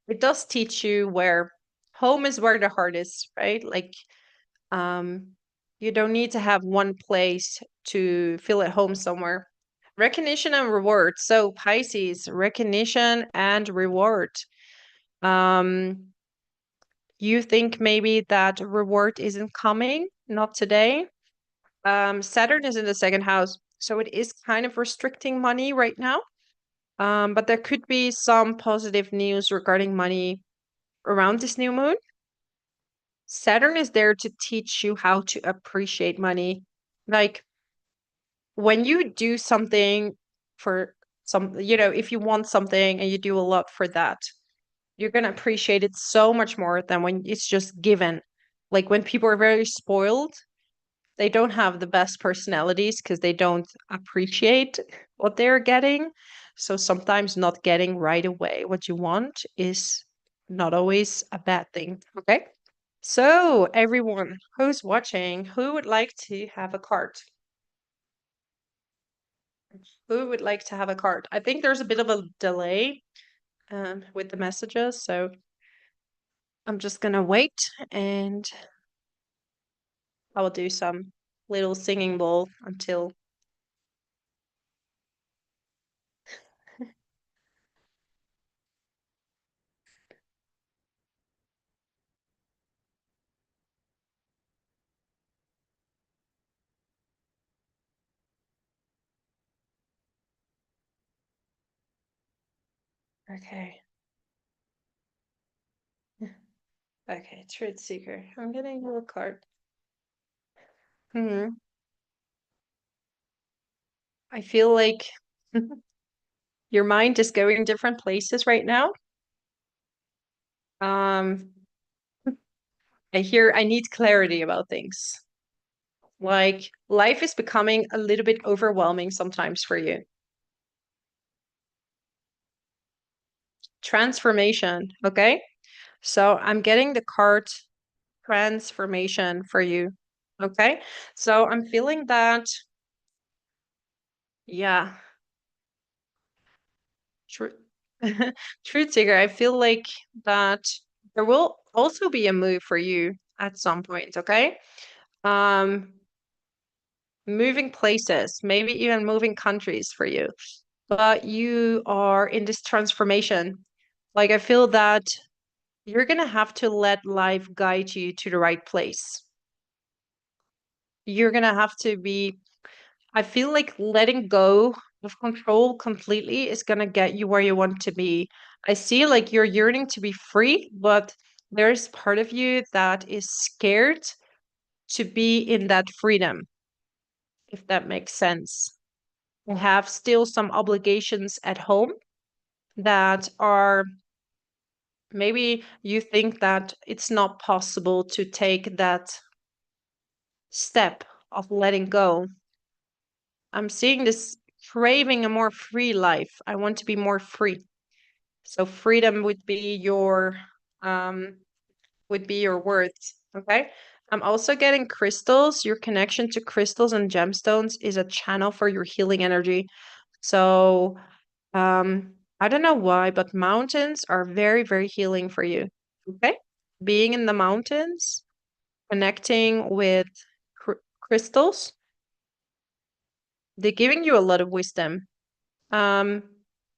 it does teach you where home is, where the heart is, right? Like um you don't need to have one place to feel at home somewhere. Recognition and reward. So Pisces, recognition and reward. Um, you think maybe that reward isn't coming, not today. Saturn is in the second house, so it is kind of restricting money right now. But there could be some positive news regarding money around this new moon. Saturn is there to teach you how to appreciate money. Like when you do something for some, if you want something and you do a lot for that, you're going to appreciate it so much more than when it's just given. Like when people are very spoiled, they don't have the best personalities because they don't appreciate what they're getting. So sometimes not getting right away what you want is not always a bad thing. Okay. So, everyone who's watching, who would like to have a card? Who would like to have a card? I think there's a bit of a delay with the messages, so I'm just gonna wait and I will do some little singing bowl until. Okay. Okay, Truth Seeker. I'm getting you a card. Hmm. I feel like your mind is going different places right now. Um, I hear I need clarity about things. Like life is becoming a little bit overwhelming sometimes for you. Transformation, okay? So I'm getting the card transformation for you. Okay? So I'm feeling that, yeah, true. Truth Seeker, I feel like that there will also be a move for you at some point, okay? Um, moving places, maybe even moving countries for you. But you are in this transformation. Like I feel that you're gonna have to let life guide you to the right place. You're gonna have to be, I feel like letting go of control completely is gonna get you where you want to be. I see like you're yearning to be free, but there's part of you that is scared to be in that freedom, if that makes sense. I have still some obligations at home that are, maybe you think that it's not possible to take that step of letting go. I'm seeing this craving a more free life. I want to be more free. So freedom um would be your words. Okay. I'm also getting crystals. Your connection to crystals and gemstones is a channel for your healing energy. So I don't know why, but mountains are very, very healing for you. Okay. Being in the mountains, connecting with crystals, they're giving you a lot of wisdom. Um,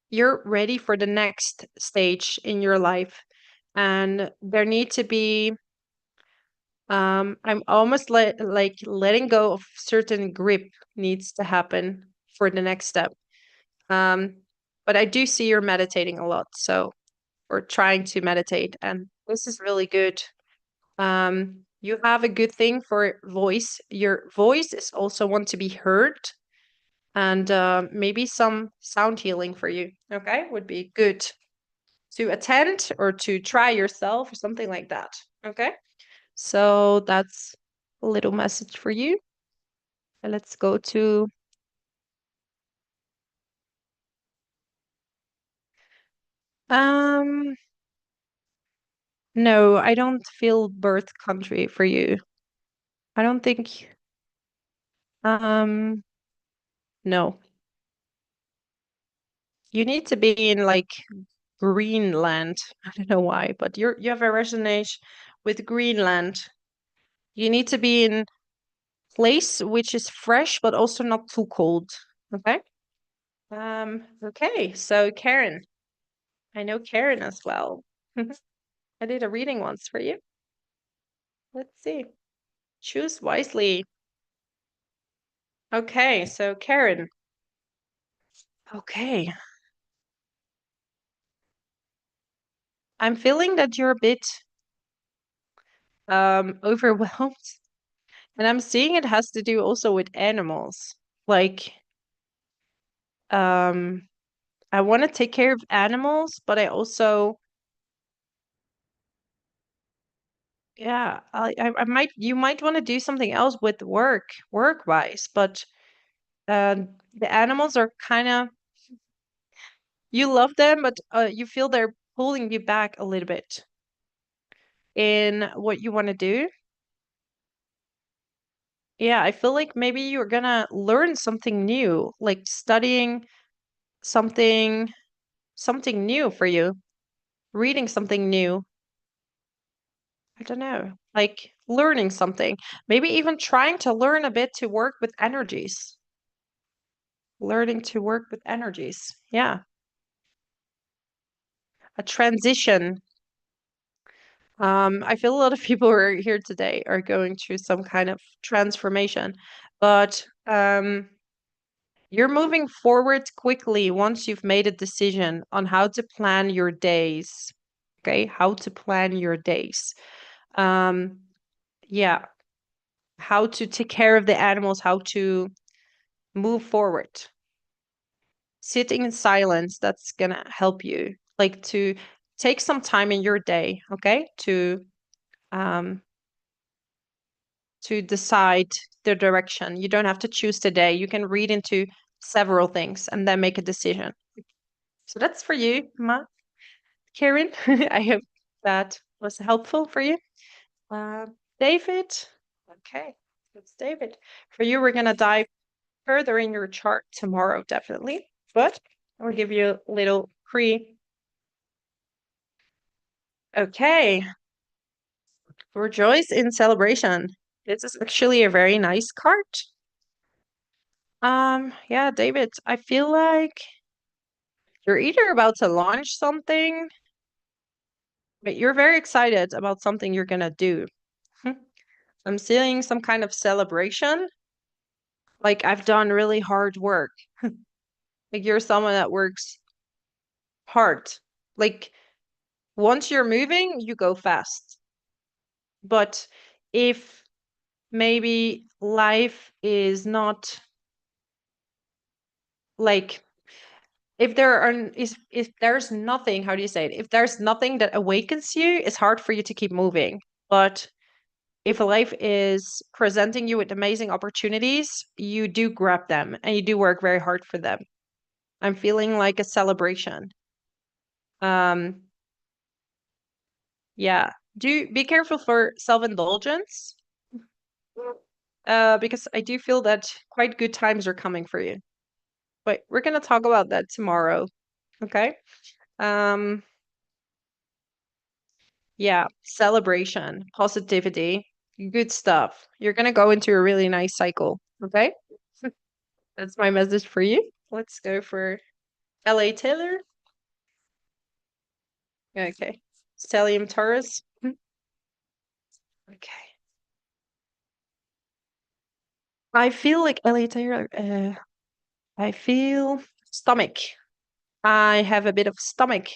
you're ready for the next stage in your life. And there need to be, I'm almost like letting go of certain grip needs to happen for the next step. Um, but I do see you're meditating a lot, so, or trying to meditate, and this is really good. You have a good thing for voice. Your voice is also want to be heard, and maybe some sound healing for you. Okay, would be good to attend or to try yourself or something like that. Okay, so that's a little message for you. And let's go to um no, I don't feel birth country for you. I don't think um no. You need to be in like Greenland. I don't know why, but you have a resonance with Greenland. You need to be in place which is fresh but also not too cold. Okay? Okay, so Karen. I know Karen as well. I did a reading once for you. Let's see. Choose wisely. Okay, so Karen. Okay. I'm feeling that you're a bit overwhelmed. And I'm seeing it has to do also with animals. Like, um, I want to take care of animals, but I also, yeah, I might, you might want to do something else with work wise, but the animals are kind of, you love them, but you feel they're holding you back a little bit in what you want to do. Yeah, I feel like maybe you're gonna learn something new, like studying something something new for you, reading something new. I don't know, like learning something. Maybe even trying to learn a bit to work with energies. Learning to work with energies. Yeah. A transition. I feel a lot of people who are here today are going through some kind of transformation, but you're moving forward quickly once you've made a decision on how to plan your days. Okay, how to plan your days. Um, yeah, how to take care of the animals, how to move forward. Sitting in silence, that's gonna help you. Like to take some time in your day, okay, um to decide the direction. You don't have to choose today. You can read into several things and then make a decision. So that's for you, Karen. I hope that was helpful for you. Uh, David. Okay, that's David. For you, we're going to dive further in your chart tomorrow, definitely. But I'll give you a little pre. Okay, rejoice in celebration. This is actually a very nice card. Yeah, David, I feel like you're either about to launch something, but you're very excited about something you're gonna do. I'm seeing some kind of celebration. Like I've done really hard work. Like you're someone that works hard. Like once you're moving, you go fast. But if maybe life is not like if there are if there's nothing, how do you say it? If there's nothing that awakens you, it's hard for you to keep moving. But if life is presenting you with amazing opportunities, you do grab them and you do work very hard for them. I'm feeling like a celebration. Um, yeah. Do be careful for self-indulgence, because I do feel that quite good times are coming for you. But we're gonna talk about that tomorrow. Okay. Um, yeah, celebration, positivity, good stuff. You're gonna go into a really nice cycle. Okay. That's my message for you. Let's go for LA Taylor. Okay. Stellium Taurus. Okay. I feel like LA Taylor, I feel stomach. I have a bit of stomach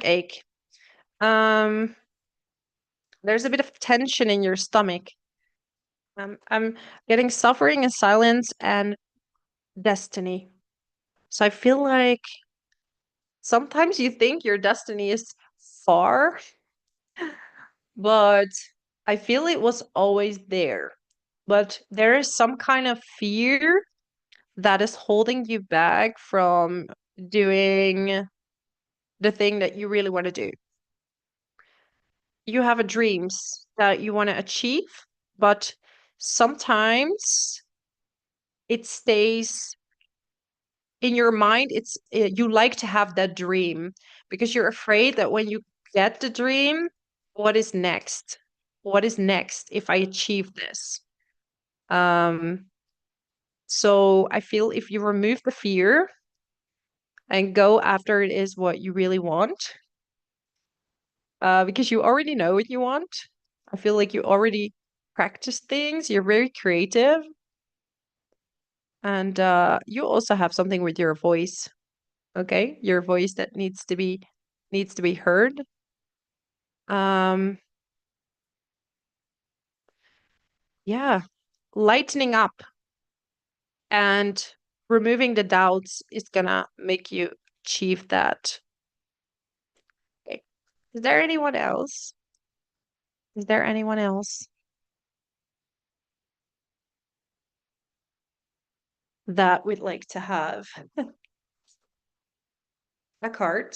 ache. Um, there's a bit of tension in your stomach. I'm getting suffering and silence and destiny. So I feel like sometimes you think your destiny is far, but I feel it was always there. But there is some kind of fear that is holding you back from doing the thing that you really want to do. You have a dreams that you want to achieve, but sometimes it stays in your mind. You like to have that dream because you're afraid that when you get the dream, what is next? What is next if I achieve this? Um, so I feel if you remove the fear and go after it is what you really want, because you already know what you want. I feel like you already practice things. You're very creative, and you also have something with your voice. Okay, your voice that needs to be heard. Um, yeah, lightening up and removing the doubts is gonna make you achieve that. Okay. Is there anyone else? Is there anyone else that would like to have a card?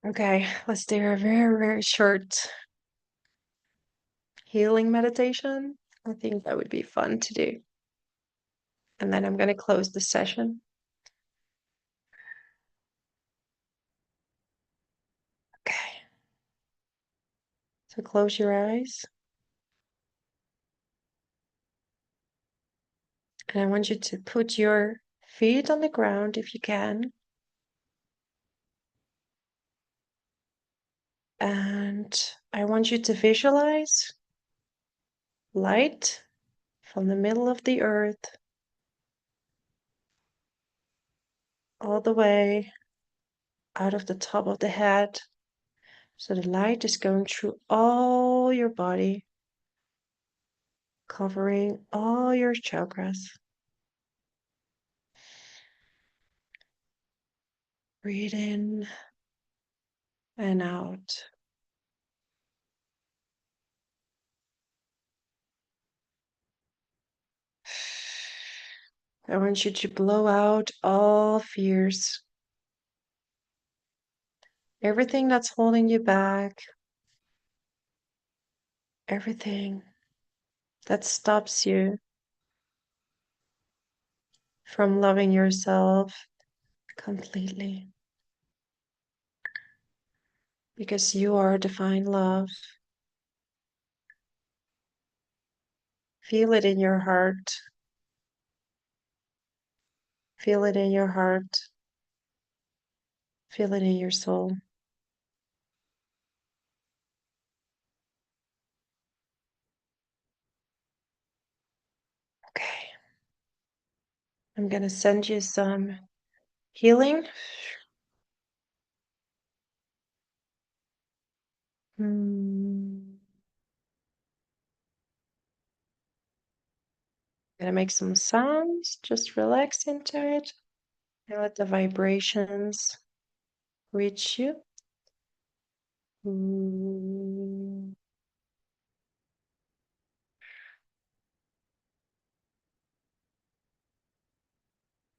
Okay, let's do a very, very short healing meditation. I think that would be fun to do. And then I'm going to close the session. Okay. So close your eyes. And I want you to put your feet on the ground if you can. And I want you to visualize light from the middle of the earth all the way out of the top of the head. So the light is going through all your body, covering all your chakras. Breathe in and out. I want you to blow out all fears, everything that's holding you back, everything that stops you from loving yourself completely. Because you are divine love. Feel it in your heart. Feel it in your heart. Feel it in your soul. Okay. I'm going to send you some healing. I'm going to make some sounds. Just relax into it and let the vibrations reach you.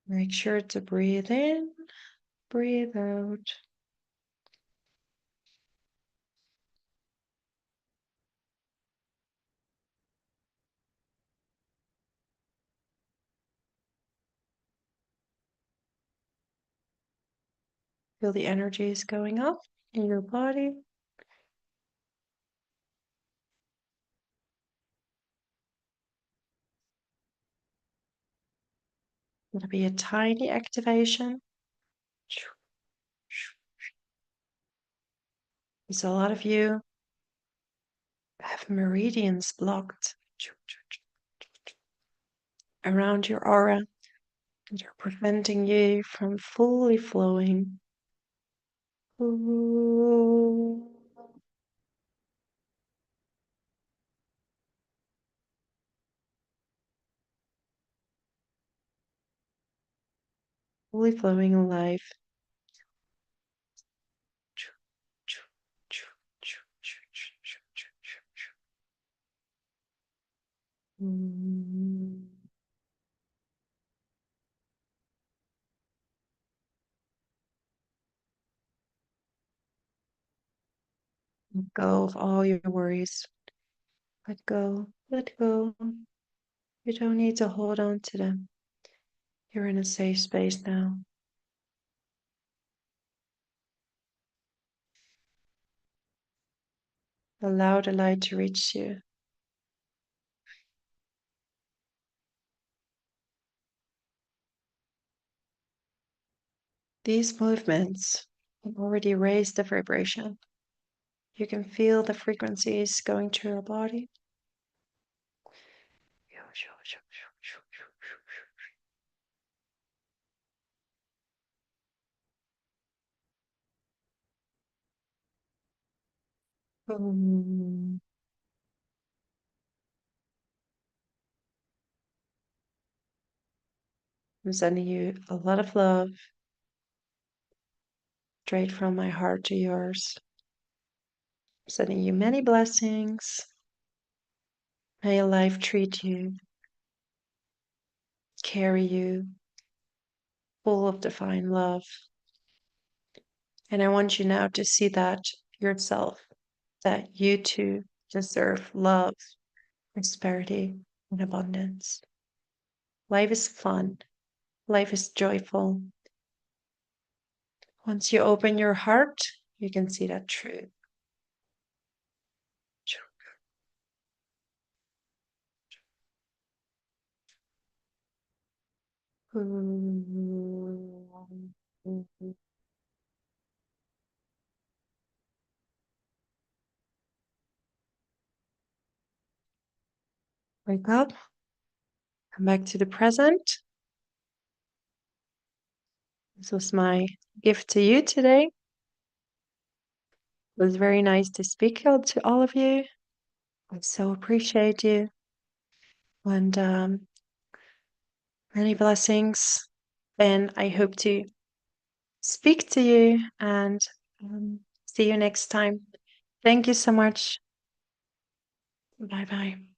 Make sure to breathe in, breathe out. Feel the energy is going up in your body. It'll be a tiny activation. So a lot of you have meridians blocked around your aura. And they're preventing you from fully flowing. Fully flowing in life. Let go of all your worries. Let go. Let go. You don't need to hold on to them. You're in a safe space now. Allow the light to reach you. These movements have already raised the vibration. You can feel the frequencies going through your body. I'm sending you a lot of love straight from my heart to yours. I'm sending you many blessings. May life treat you, carry you, full of divine love And I want you now to see that yourself, that you too deserve love, prosperity, and abundance. Life is fun. Life is joyful. Once you open your heart, you can see that truth. Wake up, come back to the present. This was my gift to you today. It was very nice to speak out to all of you. I so appreciate you. And many blessings. And I hope to speak to you and see you next time. Thank you so much. Bye bye.